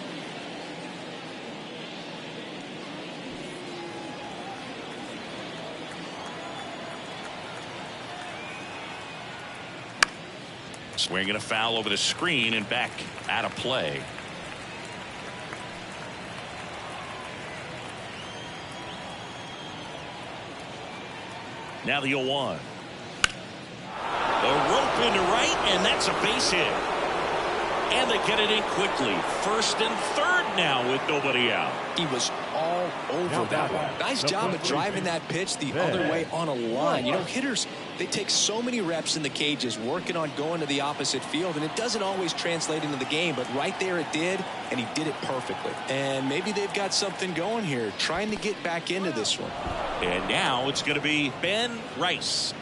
[SPEAKER 1] Swinging a foul over the screen and back out of play. Now the 0-1. The rope into right, and that's a base hit. And they get it in quickly. First and third now with nobody out.
[SPEAKER 2] He was all over that one. Nice job of driving that pitch the other way on a line. You know, hitters, they take so many reps in the cages working on going to the opposite field, and it doesn't always translate into the game, but right there it did, and he did it perfectly. And maybe they've got something going here, trying to get back into this one.
[SPEAKER 1] And now it's going to be Ben Rice.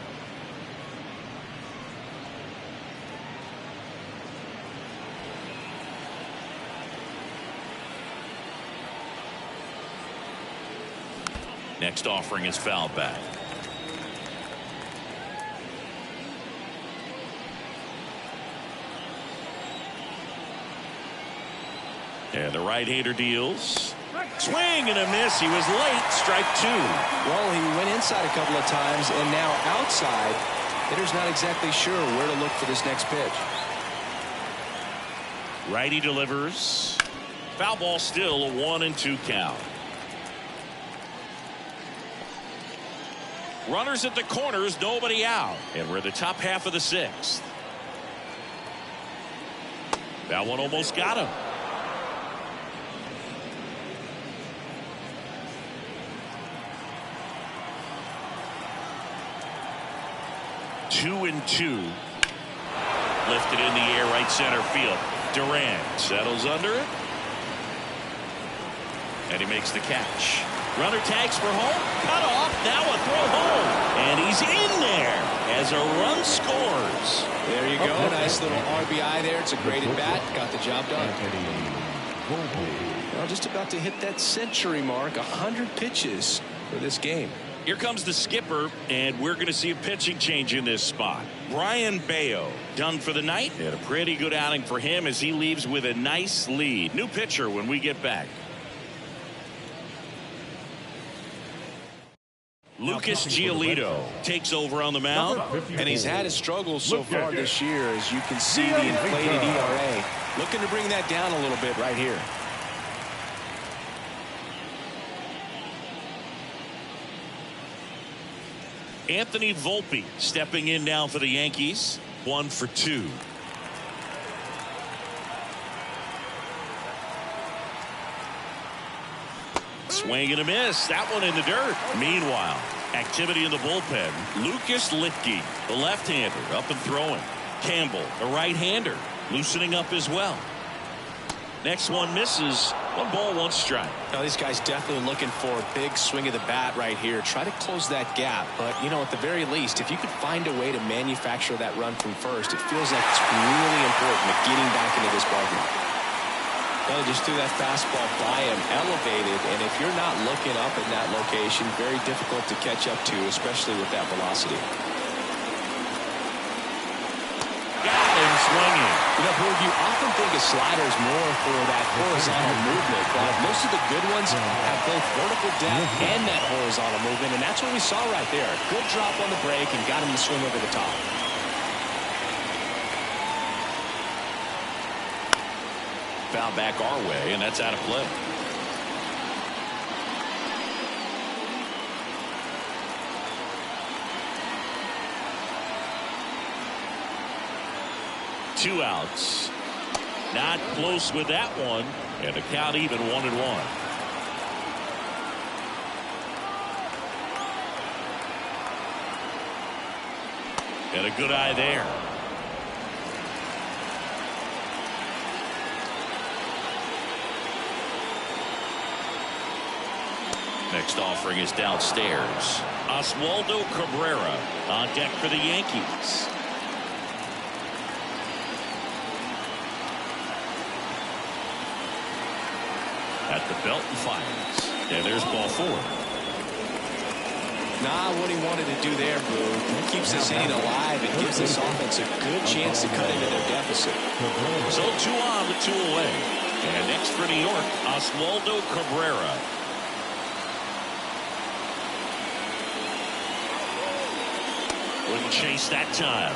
[SPEAKER 1] Next offering is fouled back. And the right-hander deals. Swing and a miss. He was late. Strike 2.
[SPEAKER 2] Well, he went inside a couple of times, and now outside. Hitter's not exactly sure where to look for this next pitch.
[SPEAKER 1] Righty delivers. Foul ball, still a 1-2 count. Runners at the corners, nobody out. And we're in the top half of the 6th. That one almost got him. Two and two. Lifted in the air, right center field. Durant settles under it. And he makes the catch. Runner tags for home. Cut off. Now a throw home. And he's in there as a run scores.
[SPEAKER 2] There you go. Nice little RBI there. It's a great at bat. Got the job done. Well, just about to hit that century mark. 100 pitches for this game.
[SPEAKER 1] Here comes the skipper, and we're going to see a pitching change in this spot. Brian Bayo done for the night. And a pretty good outing for him as he leaves with a nice lead. New pitcher when we get back. Lucas Giolito takes over on the mound.
[SPEAKER 2] And he's had his struggles so far this year, as you can see the inflated ERA. Looking to bring that down a little bit right here.
[SPEAKER 1] Anthony Volpe stepping in now for the Yankees. 1 for 2. Swing and a miss. That one in the dirt. Meanwhile, activity in the bullpen. Lucas Litke, the left-hander, up and throwing. Campbell, the right-hander, loosening up as well. Next one misses. 1 ball, 1 strike.
[SPEAKER 2] Now these guys definitely looking for a big swing of the bat right here. Try to close that gap. But, you know, at the very least, if you could find a way to manufacture that run from first, it feels like it's really important to getting back into this ballgame. Well, just threw that fastball by him, elevated, and if you're not looking up in that location, very difficult to catch up to, especially with that velocity.
[SPEAKER 1] Got him swinging.
[SPEAKER 2] You know, Boog, you often think a slider is more for that horizontal movement, but most of the good ones have both vertical depth and that horizontal movement, and that's what we saw right there. Good drop on the break and got him to swing over the top.
[SPEAKER 1] Foul back our way, and that's out of play. Two outs. Not close with that one, and the count even 1-1. And a good eye there. Next offering is downstairs. Oswaldo Cabrera on deck for the Yankees. At the belt and fires. And there's ball 4.
[SPEAKER 2] Nah, what he wanted to do there, Boo. He keeps this inning alive and gives this offense a good chance to cut into their deficit.
[SPEAKER 1] So 2 on with 2 away. And next for New York, Oswaldo Cabrera. Wouldn't chase that time.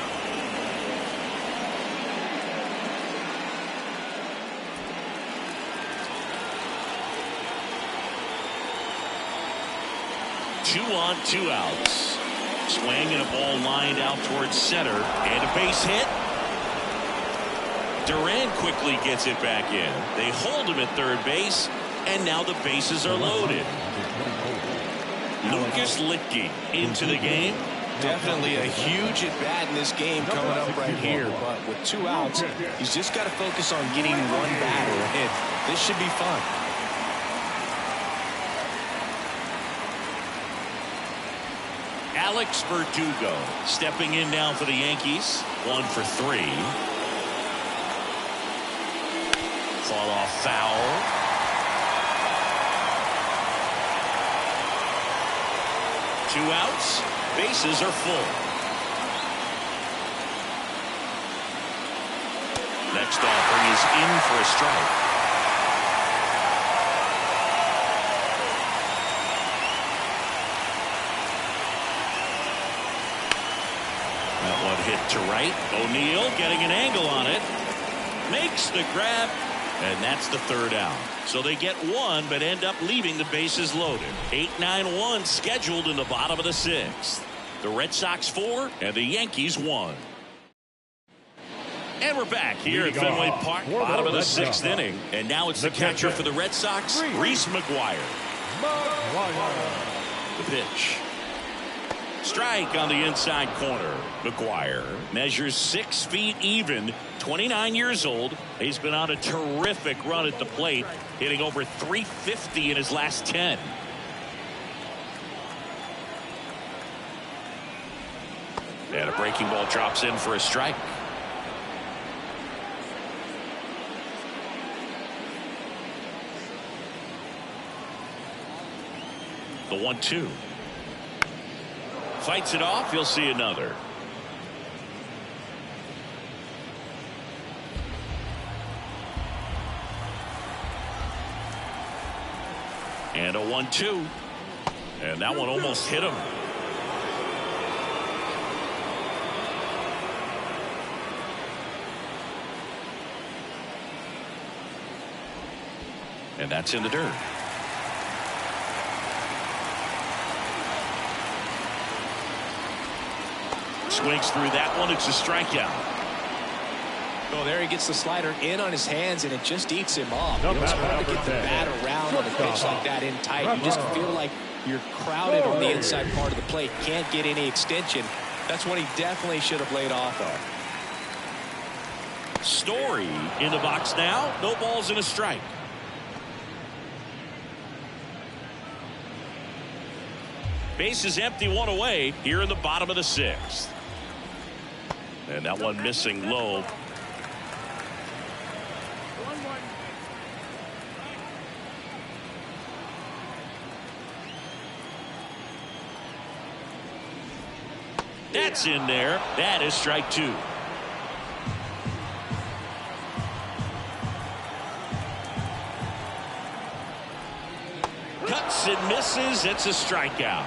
[SPEAKER 1] Two on, 2 outs. Swing and a ball lined out towards center. And a base hit. Durant quickly gets it back in. They hold him at third base. And now the bases are loaded. Lucas Litke into the game.
[SPEAKER 2] Definitely a huge at-bat in this game coming up right here. But with 2 outs, he's just got to focus on getting 1 batter hit. This should be fun.
[SPEAKER 1] Alex Verdugo stepping in now for the Yankees. 1 for 3. Fall off foul. Two outs. Bases are full. Next offering is in for a strike. To right. O'Neill getting an angle on it. Makes the grab. And that's the third out. So they get one, but end up leaving the bases loaded. 8-9-1 scheduled in the bottom of the sixth. The Red Sox 4 and the Yankees 1. And we're back here at Fenway Park, bottom of the sixth inning. And now it's the catcher for the Red Sox, Reese McGuire. The pitch. Strike on the inside corner. McGuire measures 6 feet even, 29 years old. He's been on a terrific run at the plate, hitting over .350 in his last 10. And a breaking ball drops in for a strike. The 1-2. Fights it off. You'll see another. And a 1-2. And that one almost hit him. And that's in the dirt. Swings through that one. It's a strikeout.
[SPEAKER 2] Oh, there he gets the slider in on his hands, and it just eats him off. It's hard to get the bat around on a pitch like that in tight. You just feel like you're crowded on the inside part of the plate. Can't get any extension. That's what he definitely should have laid off of.
[SPEAKER 1] Story in the box now. No balls and a strike. Base is empty, one away here in the bottom of the sixth. And that one missing low. That's in there. That is strike two. Cuts and misses. It's a strikeout.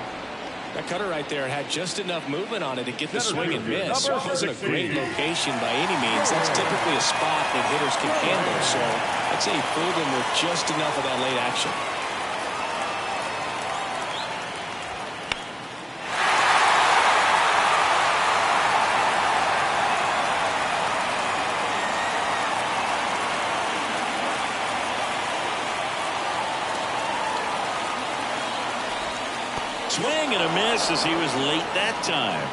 [SPEAKER 2] That cutter right there had just enough movement on it to get the swing and miss. It wasn't a great location by any means. That's typically a spot that hitters can handle. So I'd say he fooled him with just enough of that late action.
[SPEAKER 1] Swing and a miss as he was late that time.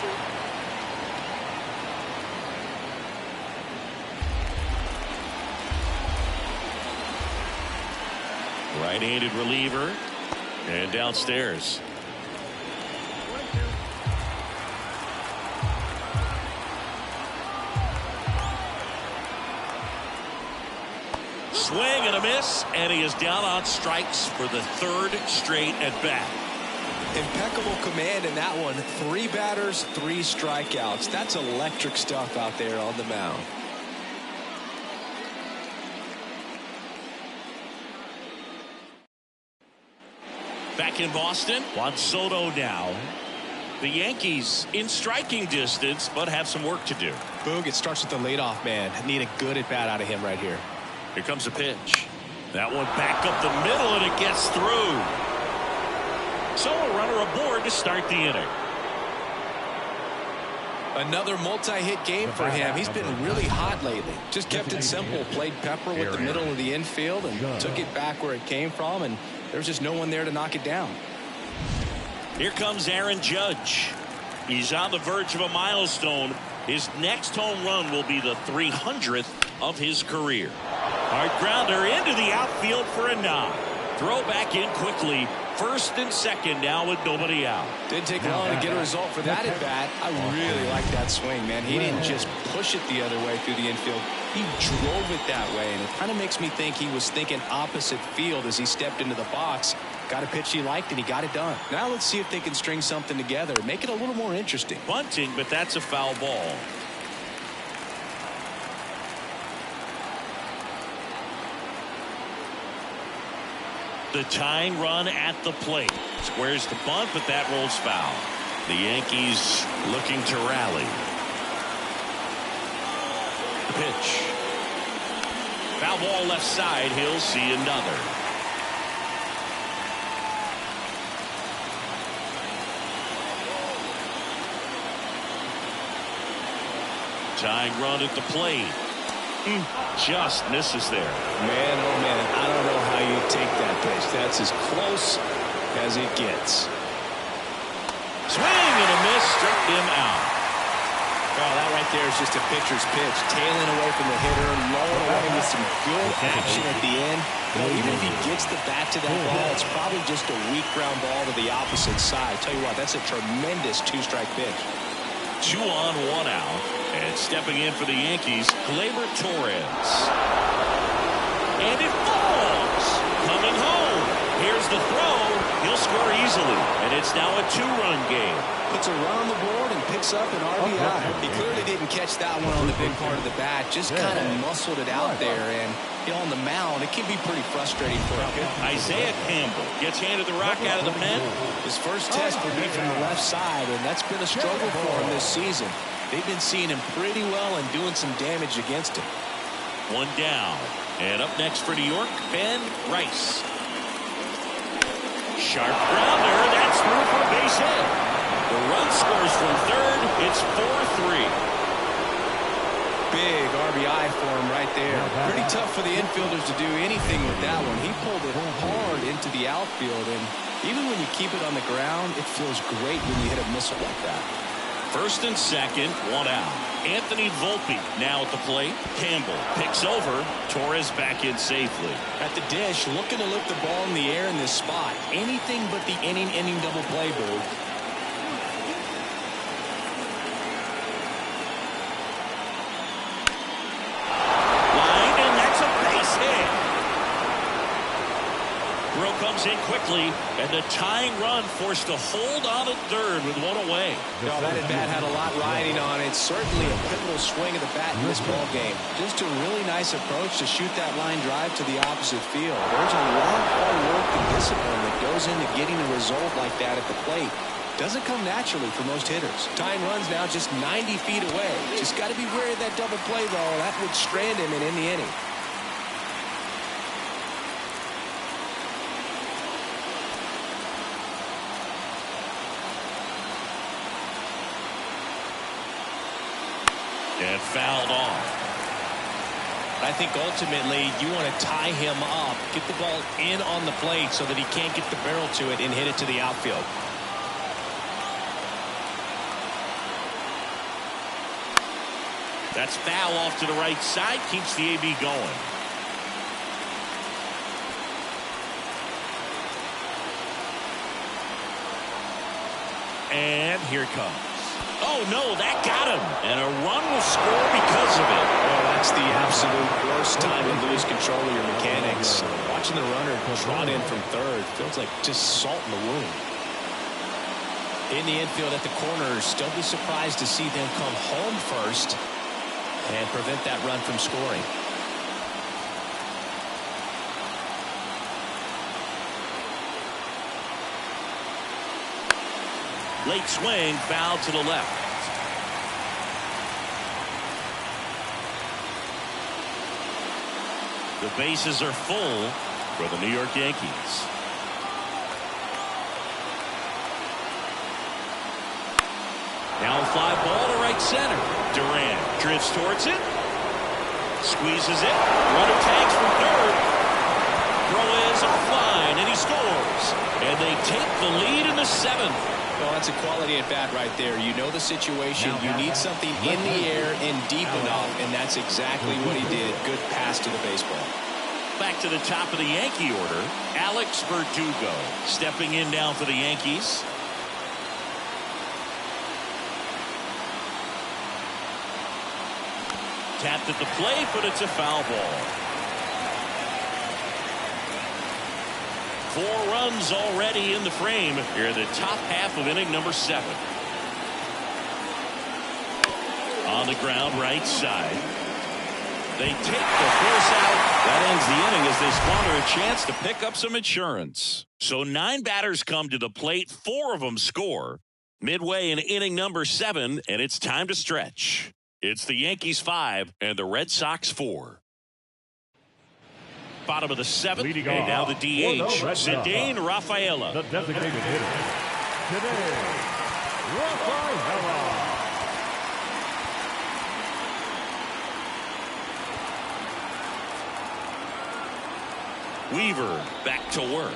[SPEAKER 1] Right-handed reliever and downstairs. Swing and a miss, and he is down on strikes for the third straight at bat.
[SPEAKER 2] Impeccable command in that one. 3 batters, 3 strikeouts. That's electric stuff out there on the mound.
[SPEAKER 1] Back in Boston, Juan Soto now. The Yankees in striking distance, but have some work to do.
[SPEAKER 2] Boog, it starts with the leadoff man. Need a good at bat out of him right here.
[SPEAKER 1] Here comes a pitch. That one back up the middle, and it gets through. So a runner aboard to start the inning.
[SPEAKER 2] Another multi-hit game for him. He's been really hot lately. Just kept it simple. Played pepper with the middle of the infield and took it back where it came from, and there's just no one there to knock it down.
[SPEAKER 1] Here comes Aaron Judge. He's on the verge of a milestone. His next home run will be the 300th of his career. Hard grounder into the outfield for a knock. Throw back in quickly. First and second now with nobody out.
[SPEAKER 2] Didn't take long to get a result for that at bat. I really like that swing, man. He didn't just push it the other way through the infield. He drove it that way, and it kind of makes me think he was thinking opposite field as he stepped into the box. Got a pitch he liked, and he got it done. Now let's see if they can string something together, make it a little more interesting.
[SPEAKER 1] Bunting, but that's a foul ball. The tying run at the plate. Squares the bunt, but that rolls foul. The Yankees looking to rally. pitch. Foul ball left side. He'll see another. Tying run at the plate. Just misses there.
[SPEAKER 2] Man, oh man, I don't know how you take that pitch. That's as close as it gets.
[SPEAKER 1] Swing and a miss, struck him out.
[SPEAKER 2] Well, that right there is just a pitcher's pitch. Tailing away from the hitter, lowering away with some good action at the end. You know, even if he gets the bat to that ball, it's probably just a weak ground ball to the opposite side. Tell you what, that's a tremendous two-strike pitch.
[SPEAKER 1] 2 on, 1 out. And stepping in for the Yankees, Gleyber Torres. And it falls. Coming home. Here's the throw. He'll score easily. And it's now a 2-run game.
[SPEAKER 2] Puts a run on the board and picks up an RBI. He clearly didn't catch that one on the big part of the bat. Just kind of muscled it out there. And on the mound, it can be pretty frustrating for a pitcher.
[SPEAKER 1] Isaiah Campbell gets handed the rock out of the pen.
[SPEAKER 2] His first test will be from the left side, and that's been a struggle for him this season. They've been seeing him pretty well and doing some damage against him.
[SPEAKER 1] 1 down. And up next for New York, Ben Rice. Sharp grounder. That's through for a base hit. The run scores from third. It's 4-3.
[SPEAKER 2] Big RBI for him right there. Pretty tough for the infielders to do anything with that one. He pulled it hard into the outfield, and even when you keep it on the ground, it feels great when you hit a missile like that.
[SPEAKER 1] First and second, 1 out. Anthony Volpe now at the plate. Campbell picks over. Torres back in safely.
[SPEAKER 2] At the dish, looking to lift the ball in the air in this spot. Anything but the inning double play, Boo.
[SPEAKER 1] Line, and that's a base hit. Throw comes in quickly, and the tying run forced to hold on at third with 1 away.
[SPEAKER 2] No, that at-bat had a lot riding on it. Certainly a pivotal swing of the bat in this ball game. Just a really nice approach to shoot that line drive to the opposite field. There's a lot of hard work and discipline that goes into getting a result like that at the plate. Doesn't come naturally for most hitters. Tying runs now just 90 feet away. Just got to be wary of that double play, though. That would strand him and end the inning.
[SPEAKER 1] And fouled off.
[SPEAKER 2] I think ultimately you want to tie him up, get the ball in on the plate so that he can't get the barrel to it and hit it to the outfield.
[SPEAKER 1] That's foul off to the right side. Keeps the AB going. And here it comes. Oh, no, that got him. And a run will score because of it.
[SPEAKER 2] Oh, that's the absolute worst time to lose control of your mechanics. Watching the runner trot in from third feels like just salt in the wound. In the infield at the corners, don't be surprised to see them come home first and prevent that run from scoring.
[SPEAKER 1] Late swing, foul to the left. The bases are full for the New York Yankees. Down fly ball to right center. Durant drifts towards it. Squeezes it. Runner tags from third. Throw is offline, and he scores. And they take the lead in the 7th.
[SPEAKER 2] Well, that's a quality at bat right there. You know the situation. You need something in the air and deep enough, and that's exactly what he did. Good pass to the baseball.
[SPEAKER 1] Back to the top of the Yankee order, Alex Verdugo stepping in now for the Yankees. Tapped at the plate, but it's a foul ball. 4 runs already in the frame here in the top half of inning number 7. On the ground, right side. They take the force out. That ends the inning as they squander a chance to pick up some insurance. So 9 batters come to the plate. 4 of them score. Midway in inning number 7, and it's time to stretch. It's the Yankees 5 and the Red Sox 4. Bottom of the 7th,
[SPEAKER 3] Leading
[SPEAKER 1] and now
[SPEAKER 3] off
[SPEAKER 1] the DH, Zidane Rafaela.
[SPEAKER 3] The designated hitter, today, Rafaela.
[SPEAKER 1] Weaver back to work.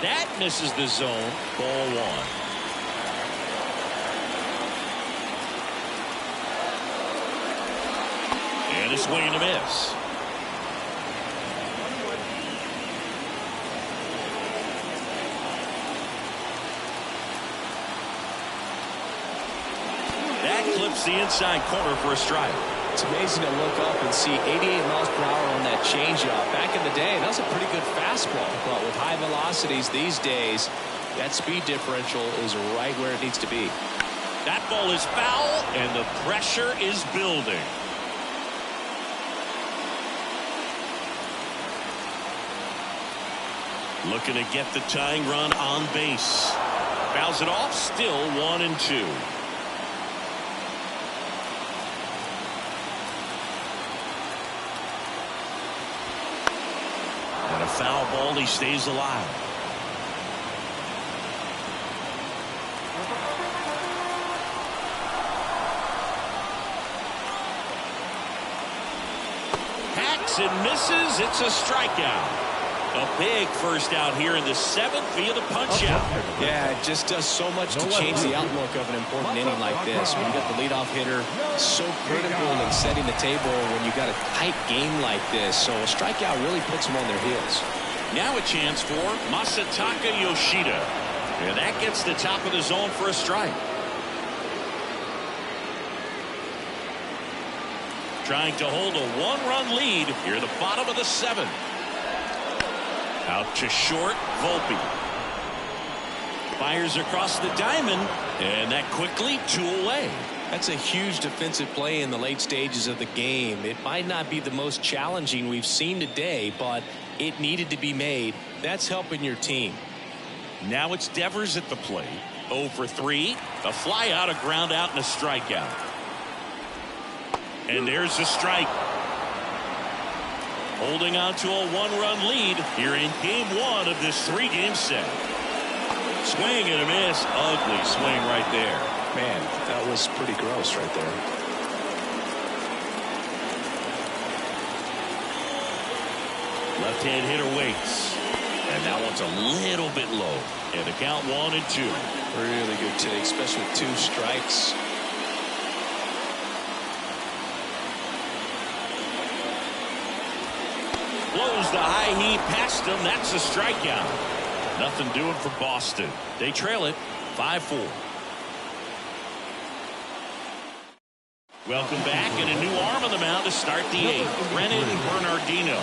[SPEAKER 1] That misses the zone. Ball 1. And a swing and a miss. That clips the inside corner for a strike.
[SPEAKER 2] It's amazing to look up and see 88 miles per hour on that changeup. Back in the day, that was a pretty good fastball. But with high velocities these days, that speed differential is right where it needs to be.
[SPEAKER 1] That ball is foul, and the pressure is building. Looking to get the tying run on base. Fouls it off, still 1-2. And a foul ball, he stays alive. Hacks and misses, it's a strikeout. A big first out here in the 7th via the punch-out.
[SPEAKER 2] Yeah, it just does so much to change the outlook of an important inning like this. When you got the leadoff hitter, so critical in setting the table when you got a tight game like this. So a strikeout really puts them on their heels.
[SPEAKER 1] Now a chance for Masataka Yoshida. And that gets the top of the zone for a strike. Trying to hold a 1-run lead here at the bottom of the 7th. Out to short, Volpe. Fires across the diamond, and that quickly 2 away.
[SPEAKER 2] That's a huge defensive play in the late stages of the game. It might not be the most challenging we've seen today, but it needed to be made. That's helping your team.
[SPEAKER 1] Now it's Devers at the plate. 0 for 3. A fly out, a ground out, and a strikeout. And there's a strike. Holding on to a 1-run lead here in game 1 of this 3-game set. Swing and a miss. Ugly swing right there.
[SPEAKER 2] Man, that was pretty gross right there.
[SPEAKER 1] Left-hand hitter waits. And that one's a little bit low. And the count 1-2.
[SPEAKER 2] Really good take, especially with 2 strikes.
[SPEAKER 1] Blows the high heat past him. That's a strikeout. Nothing doing for Boston. They trail it 5-4. Welcome back, and a new arm on the mound to start the 8th. Brennan Bernardino.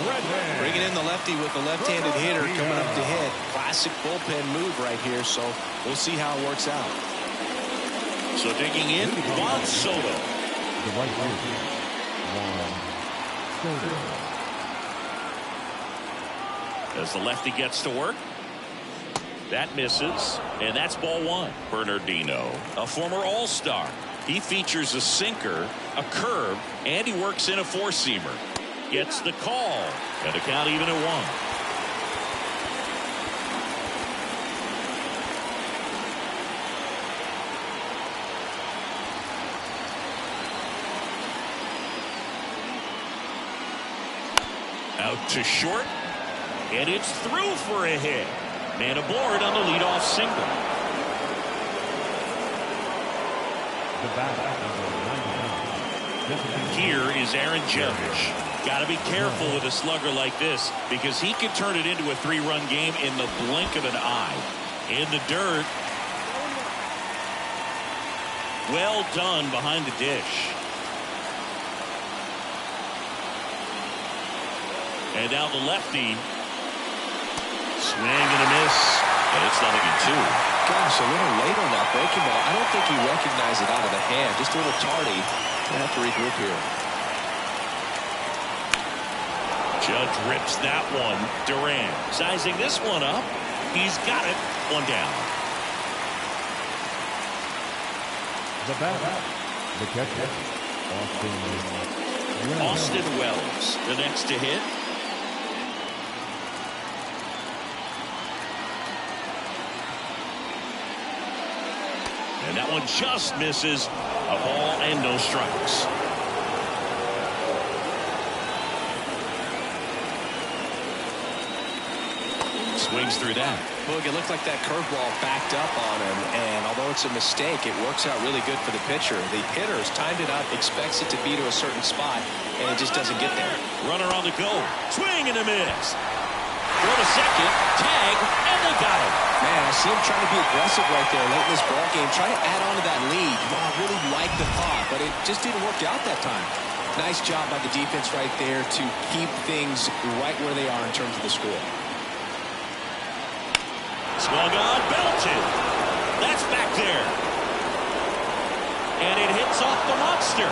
[SPEAKER 2] Bringing in the lefty with the left-handed hitter coming up to hit. Classic bullpen move right here, so we'll see how it works out.
[SPEAKER 1] So digging in, Juan Soto.
[SPEAKER 3] The right fielder, Juan Soto.
[SPEAKER 1] As the lefty gets to work. That misses, and that's ball 1. Bernardino, a former All-Star. He features a sinker, a curve, and he works in a 4-seamer. Gets the call, and the count even at 1. Out to short. And it's through for a hit. Man aboard on the leadoff single.
[SPEAKER 3] The batter,
[SPEAKER 1] Here is Aaron Judge. Got to be careful with a slugger like this because he can turn it into a 3-run game in the blink of an eye. In the dirt. Well done behind the dish. And now the lefty. Swing and a miss. And it's 0-2.
[SPEAKER 2] Gosh, a little late on that breaking ball. I don't think he recognized it out of the hand. Just a little tardy. Gonna have to regroup here.
[SPEAKER 1] Judge rips that one. Duran sizing this one up. He's got it. 1 down.
[SPEAKER 3] The batter, the catcher,
[SPEAKER 1] Austin Wells, the next to hit. And that one just misses. A ball and no strikes. Swings through that.
[SPEAKER 2] Look, it looked like that curveball backed up on him, and although it's a mistake, it works out really good for the pitcher. The hitter's timed it up, expects it to be to a certain spot, and it just doesn't get there.
[SPEAKER 1] Runner on the go. Swing and a miss. Throw to second. Tag, and they got him.
[SPEAKER 2] Man, I see him trying to be aggressive right there late in this ball game, trying to add on to that lead. I really like the thought, but it just didn't work out that time. Nice job by the defense right there to keep things right where they are in terms of the score.
[SPEAKER 1] Swung on, belted. That's back there. And it hits off the monster.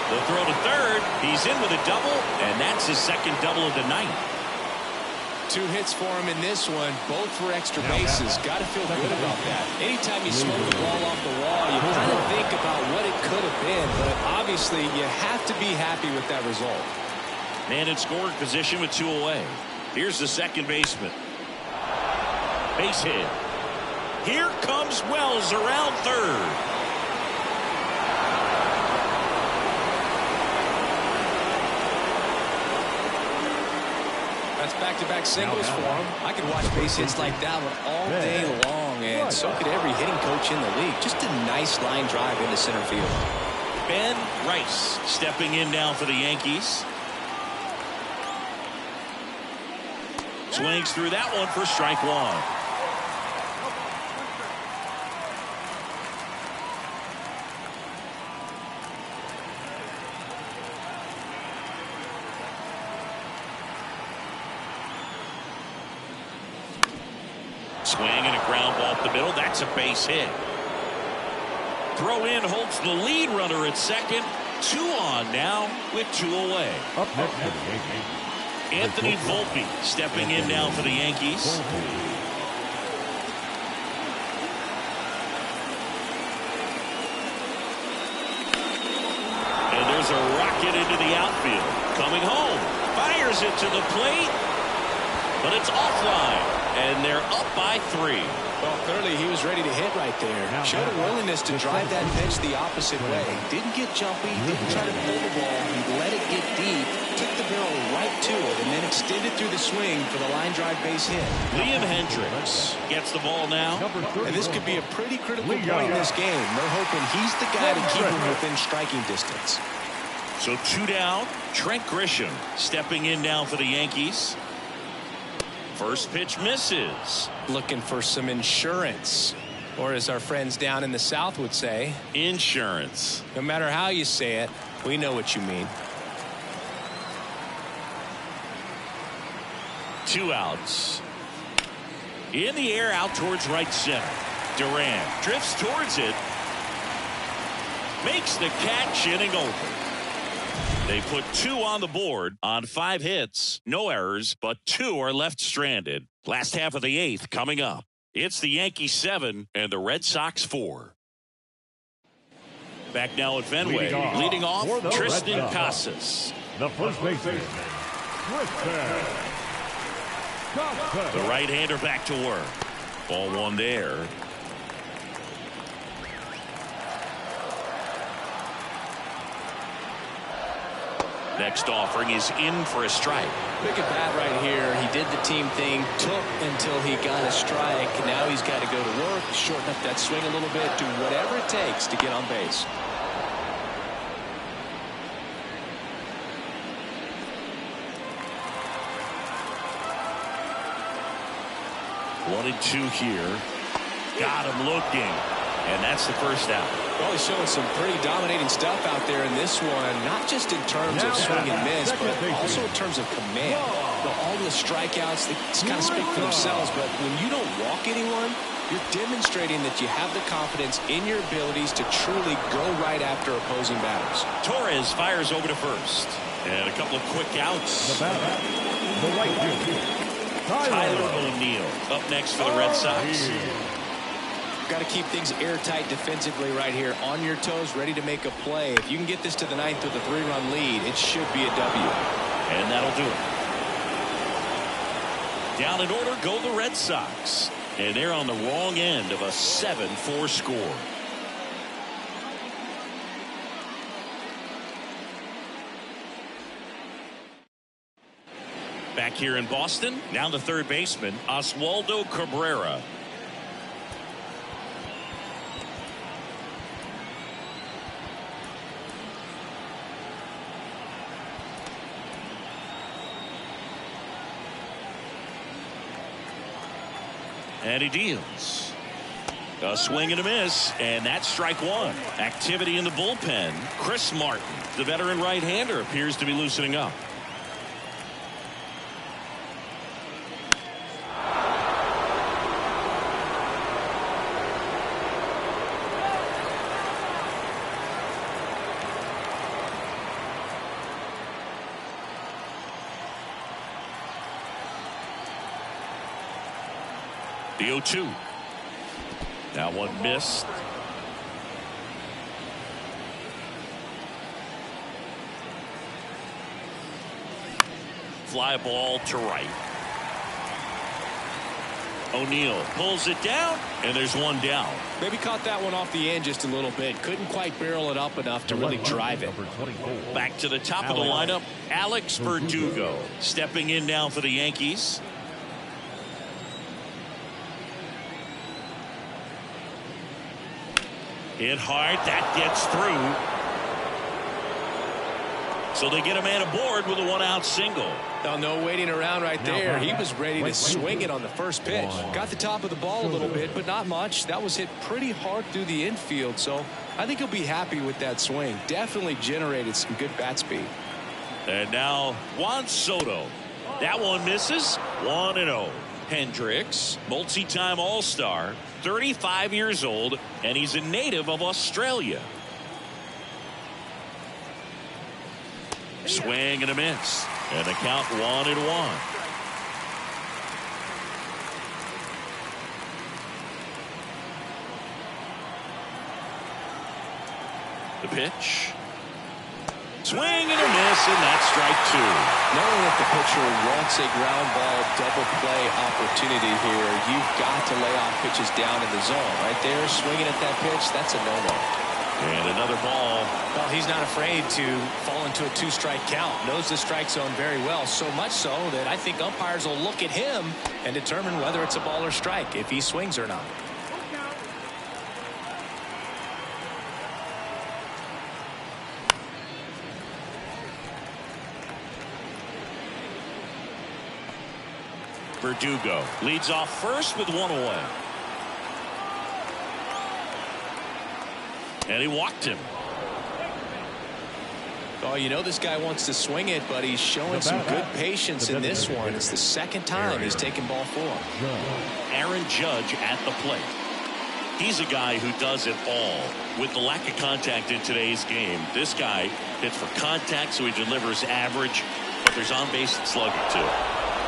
[SPEAKER 1] The throw to third. He's in with a double, and that's his second double of the night.
[SPEAKER 2] 2 hits for him in this one, both for extra bases. Got to feel good about that. Anytime you smoke the ball off the wall, you kind of think about what it could have been, but obviously you have to be happy with that result.
[SPEAKER 1] Man in scoring position with 2 away. Here's the second baseman. Base hit. Here comes Wells around third.
[SPEAKER 2] That's back-to-back singles for him. I could watch base hits like that one all day long, and so could every hitting coach in the league. Just a nice line drive into center field.
[SPEAKER 1] Ben Rice stepping in now for the Yankees. Swings through that one for strike 1. Swing and a ground ball up the middle. That's a base hit. Throw in holds the lead runner at second. 2 on now with 2 away.
[SPEAKER 3] Up next,
[SPEAKER 1] Anthony Volpe stepping in now for the Yankees. And there's a rocket into the outfield. Coming home. Fires it to the plate. But it's offline. And they're up by 3.
[SPEAKER 2] Well, clearly he was ready to hit right there. Showed a willingness to drive that pitch the opposite way. Didn't get jumpy, didn't try to pull the ball. He let it get deep, took the barrel right to it, and then extended through the swing for the line drive base hit.
[SPEAKER 1] Liam Hendricks gets the ball now.
[SPEAKER 2] And this could be a pretty critical point in this game. They're hoping he's the guy to keep him within striking distance.
[SPEAKER 1] So 2 down. Trent Grisham stepping in now for the Yankees. First pitch misses.
[SPEAKER 2] Looking for some insurance, or as our friends down in the South would say,
[SPEAKER 1] insurance.
[SPEAKER 2] No matter how you say it, we know what you mean.
[SPEAKER 1] 2 outs. In the air out towards right center. Durant drifts towards it. Makes the catch, inning over. They put 2 on the board on 5 hits. No errors, but 2 are left stranded. Last half of the 8th coming up. It's the Yankees 7 and the Red Sox 4. Back now at Fenway. Leading off Tristan Casas.
[SPEAKER 3] The first baseman, ChrisX.
[SPEAKER 1] The right-hander back to work. Ball 1 there. Next offering is in for a strike.
[SPEAKER 2] Look at that right here. He did the team thing, took until he got a strike. Now he's got to go to work, shorten up that swing a little bit, do whatever it takes to get on base.
[SPEAKER 1] One and 2 here. Got him looking. And that's the first out.
[SPEAKER 2] Well, he's showing some pretty dominating stuff out there in this one, not just in terms of swing and miss, but also in terms of command. All the strikeouts, they kind of speak for themselves, but when you don't walk anyone, you're demonstrating that you have the confidence in your abilities to truly go right after opposing batters.
[SPEAKER 1] Torres fires over to first. And a couple of quick outs.
[SPEAKER 3] The right fielder,
[SPEAKER 1] Tyler O'Neill up next for the Red Sox.
[SPEAKER 2] Got to keep things airtight defensively right here. On your toes, ready to make a play. If you can get this to the ninth with a 3-run lead, it should be a W.
[SPEAKER 1] And that'll do it. Down in order go the Red Sox. And they're on the wrong end of a 7-4 score. Back here in Boston, now the third baseman, Oswaldo Cabrera. And he deals. A swing and a miss, and that's strike one. Activity in the bullpen. Chris Martin, the veteran right-hander, appears to be loosening up. The 0-2. Now one missed. Fly ball to right. O'Neill pulls it down, and there's one down.
[SPEAKER 2] Maybe caught that one off the end just a little bit. Couldn't quite barrel it up enough to really drive it.
[SPEAKER 1] Back to the top of the lineup, Alex Verdugo stepping in now for the Yankees. Hit hard, that gets through. So they get a man aboard with a one-out single.
[SPEAKER 2] Oh, no waiting around right there. He was ready to swing it on the first pitch. Got the top of the ball a little bit, but not much. That was hit pretty hard through the infield, so I think he'll be happy with that swing. Definitely generated some good bat speed.
[SPEAKER 1] And now Juan Soto. That one misses. 1-0. Hendricks, multi-time All-Star, 35 years old, and he's a native of Australia. Swing and a miss, and the count 1-1. The pitch. Swing and a miss, and that's strike two.
[SPEAKER 2] Knowing that the pitcher wants a ground ball double play opportunity here, you've got to lay off pitches down in the zone. Right there, swinging at that pitch, that's a no-no.
[SPEAKER 1] And another ball.
[SPEAKER 2] Well, he's not afraid to fall into a two-strike count. Knows the strike zone very well, so much so that I think umpires will look at him and determine whether it's a ball or strike, if he swings or not.
[SPEAKER 1] Verdugo leads off first with one away. And he walked him.
[SPEAKER 2] Oh, you know this guy wants to swing it, but he's showing some good patience in this one. It's the second time he's taken ball four.
[SPEAKER 1] Aaron Judge at the plate. He's a guy who does it all. With the lack of contact in today's game, this guy hits for contact, so he delivers average, but there's on-base slugging too.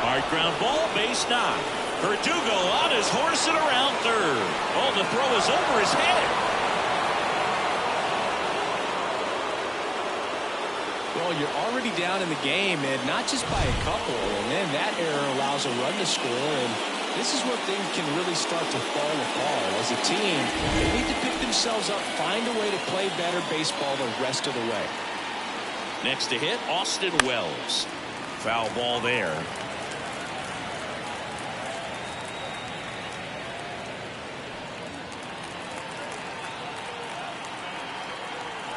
[SPEAKER 1] Hard ground ball, base knock. Verdugo on his horse and around third. Oh, the throw is over his head.
[SPEAKER 2] Well, you're already down in the game, and not just by a couple, and then that error allows a run to score, and this is where things can really start to fall apart. As a team, they need to pick themselves up, find a way to play better baseball the rest of the way.
[SPEAKER 1] Next to hit, Austin Wells. Foul ball there.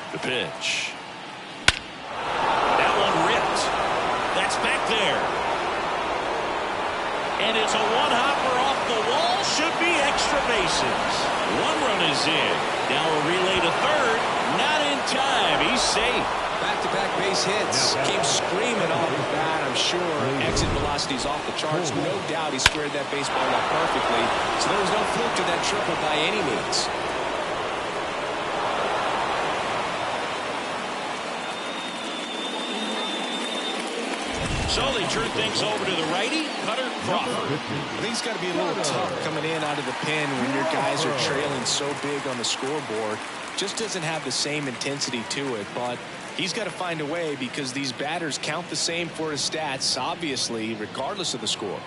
[SPEAKER 1] The pitch. That one ripped. That's back there. And it's a one-hopper off the wall. Should be extra bases. One run is in. Now a relay to third. Not in time. He's safe.
[SPEAKER 2] Back-to-back base hits. Came screaming off the bat, I'm sure. Exit velocity's off the charts. No doubt he squared that baseball up perfectly. So there was no fluke to that triple by any means.
[SPEAKER 1] So they turn things over to the righty, Cutter Crawford.
[SPEAKER 2] I think it's got to be a little tough coming in out of the pen when your guys are trailing so big on the scoreboard. Just doesn't have the same intensity to it, but he's got to find a way because these batters count the same for his stats, obviously, regardless of the score.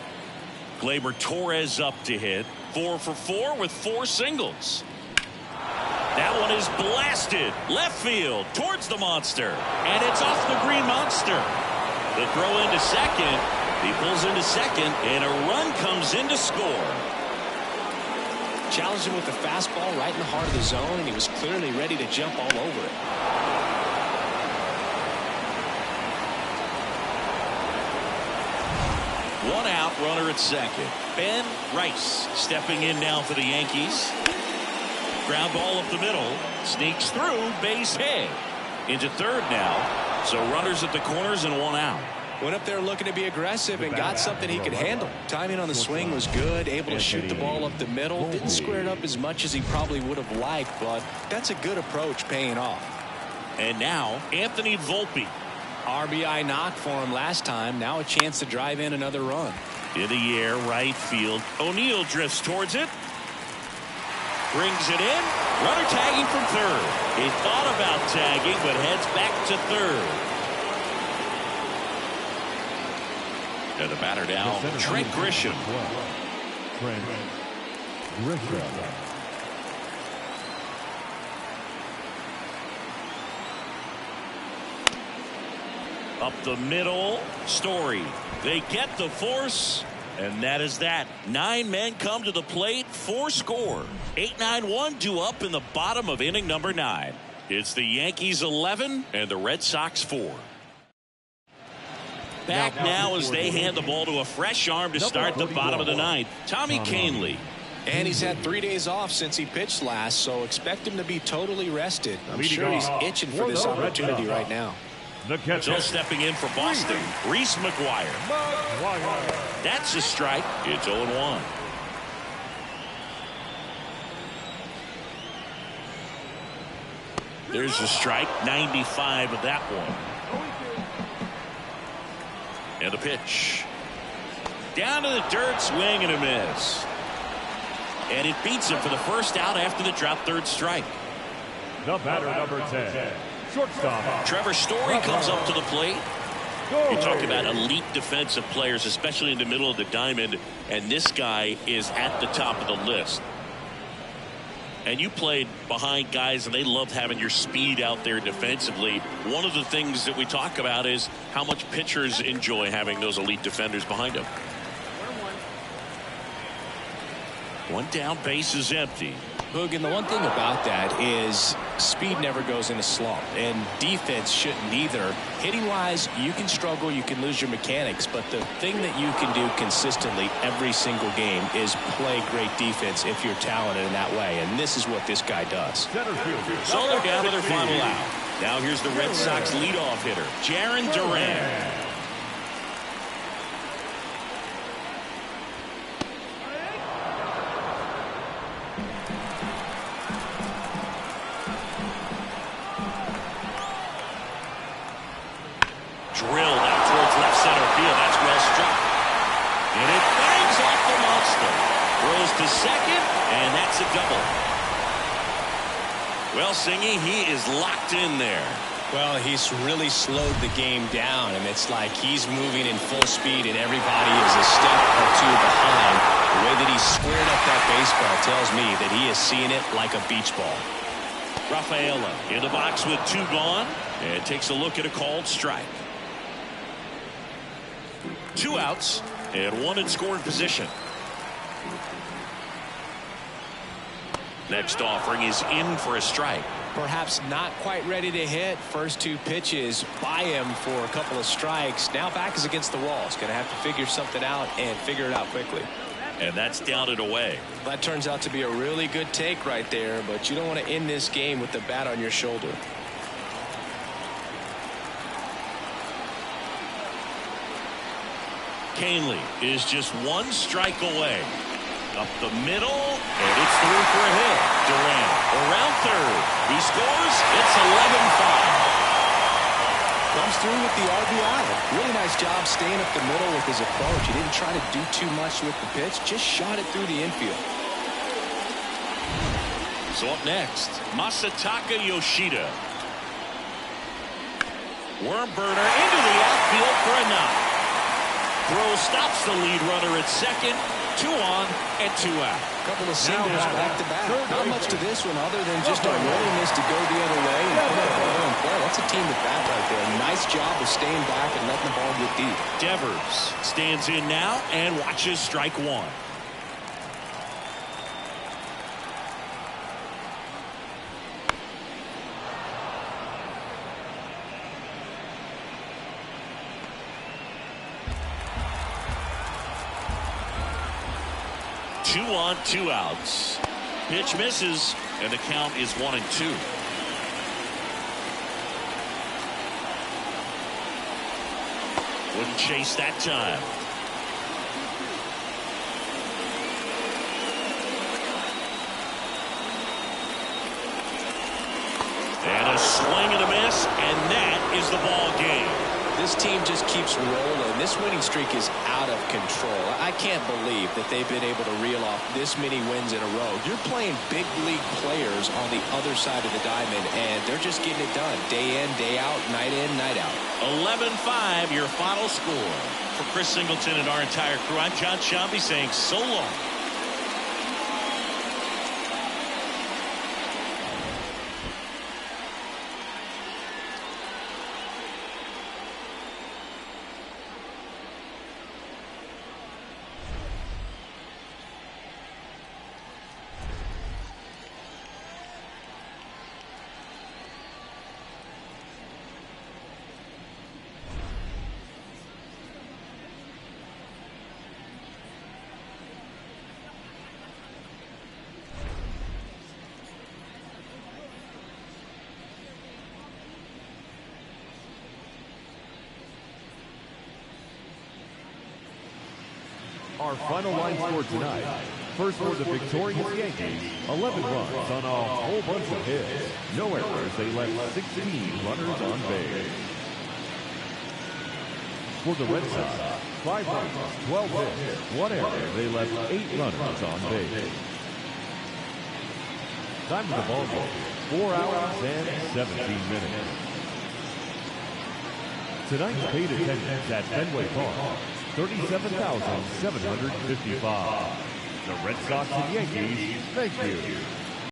[SPEAKER 1] Gleyber Torres up to hit. 4 for 4 with 4 singles. That one is blasted left field towards the monster, and it's off the green monster. The throw into second. He pulls into second, and a run comes in to score.
[SPEAKER 2] Challenged him with the fastball right in the heart of the zone, and he was clearly ready to jump all over it.
[SPEAKER 1] One out, runner at second. Ben Rice stepping in now for the Yankees. Ground ball up the middle. Sneaks through, base hit. Into third now. So runners at the corners and 1 out.
[SPEAKER 2] Went up there looking to be aggressive and got something he could handle. Timing on the swing was good. Able to shoot the ball up the middle. Didn't square it up as much as he probably would have liked, but that's a good approach paying off.
[SPEAKER 1] And now Anthony Volpe.
[SPEAKER 2] RBI knock for him last time. Now a chance to drive in another run.
[SPEAKER 1] In the air, right field. O'Neill drifts towards it. Brings it in. Runner tagging from third. He thought about tagging, but heads back to third. And the batter now, Trent Grisham.
[SPEAKER 3] Trent Grisham.
[SPEAKER 1] Up the middle, Story. They get the force, and that is that. 9 men come to the plate, 4 score. 8-9-1 due up in the bottom of inning number 9. It's the Yankees 11 and the Red Sox 4. Back now as they hand the ball to a fresh arm to start the bottom of the 9th. Tommy Kahnle.
[SPEAKER 2] And he's had 3 days off since he pitched last, so expect him to be totally rested. I'm sure he's itching for this opportunity right now.
[SPEAKER 1] So stepping in for Boston, Reese McGuire. That's a strike. It's 0-1. There's a strike, 95 of that one. And the pitch. Down to the dirt, swing and a miss. And it beats him for the first out after the drop third strike.
[SPEAKER 3] The batter, number 10. Shortstop.
[SPEAKER 1] Trevor Story comes up to the plate. You talk about elite defensive players, especially in the middle of the diamond, and this guy is at the top of the list. And you played behind guys, and they loved having your speed out there defensively. One of the things that we talk about is how much pitchers enjoy having those elite defenders behind them. 1 down, base is empty.
[SPEAKER 2] Boog, and the one thing about that is speed never goes in a slump, and defense shouldn't either. Hitting-wise, you can struggle, you can lose your mechanics, but the thing that you can do consistently every single game is play great defense if you're talented in that way, and this is what this guy does.
[SPEAKER 1] So they're down to their final out. Now here's the Red Sox leadoff hitter, Jarren Duran. Drilled out towards left center field. That's well struck. And it bangs off the monster. Throws to second, and that's a double. Well, Singy, he is locked in there.
[SPEAKER 2] Well, he's really slowed the game down, and it's like he's moving in full speed, and everybody is a step or two behind. The way that he squared up that baseball tells me that he is seeing it like a beach ball.
[SPEAKER 1] Rafaela in the box with 2 gone, and takes a look at a called strike. 2 outs and 1 in scoring position. Next offering is in for a strike.
[SPEAKER 2] Perhaps not quite ready to hit. First 2 pitches by him for a couple of strikes. Now back is against the wall. He's going to have to figure something out and figure it out quickly.
[SPEAKER 1] And that's down and away.
[SPEAKER 2] That turns out to be a really good take right there, but you don't want to end this game with the bat on your shoulder.
[SPEAKER 1] Kahnle is just 1 strike away. Up the middle, and it's through for a hit. Duran around third. He scores. It's 11-5.
[SPEAKER 2] Well, I'm through with the RBI. Really nice job staying up the middle with his approach. He didn't try to do too much with the pitch, just shot it through the infield.
[SPEAKER 1] So up next, Masataka Yoshida. Worm burner into the outfield for a knock. Throw stops the lead runner at second. 2 on and 2 out.
[SPEAKER 2] Couple of singles back to back. Not much to this one other than just a willingness to go the other way and put it over and play. That's a team at bat right there. Nice job of staying back and letting the ball get deep.
[SPEAKER 1] Devers stands in now and watches strike 1. Two on, 2 outs. Pitch misses, and the count is 1-2. Wouldn't chase that time. And a swing and a miss, and that is the ball game.
[SPEAKER 2] This team just keeps rolling. This winning streak is out of control. I can't believe that they've been able to reel off this many wins in a row. You're playing big league players on the other side of the diamond, and they're just getting it done. Day in, day out, night in, night out.
[SPEAKER 1] 11-5, your final score. For Chris Singleton and our entire crew, I'm John Shambi saying so long.
[SPEAKER 3] Our final line score tonight. First for the victorious Yankees, 11 runs on a whole bunch of hits. No errors, they left 16 runners on base. For the Red Sox, 5 runs, 12 hits, 1 error, they left 8 runners on base. Time of the ball game, 4 hours and 17 minutes. Tonight's paid attendance at Fenway Park, 37,755. The Red Sox and Yankees, thank you.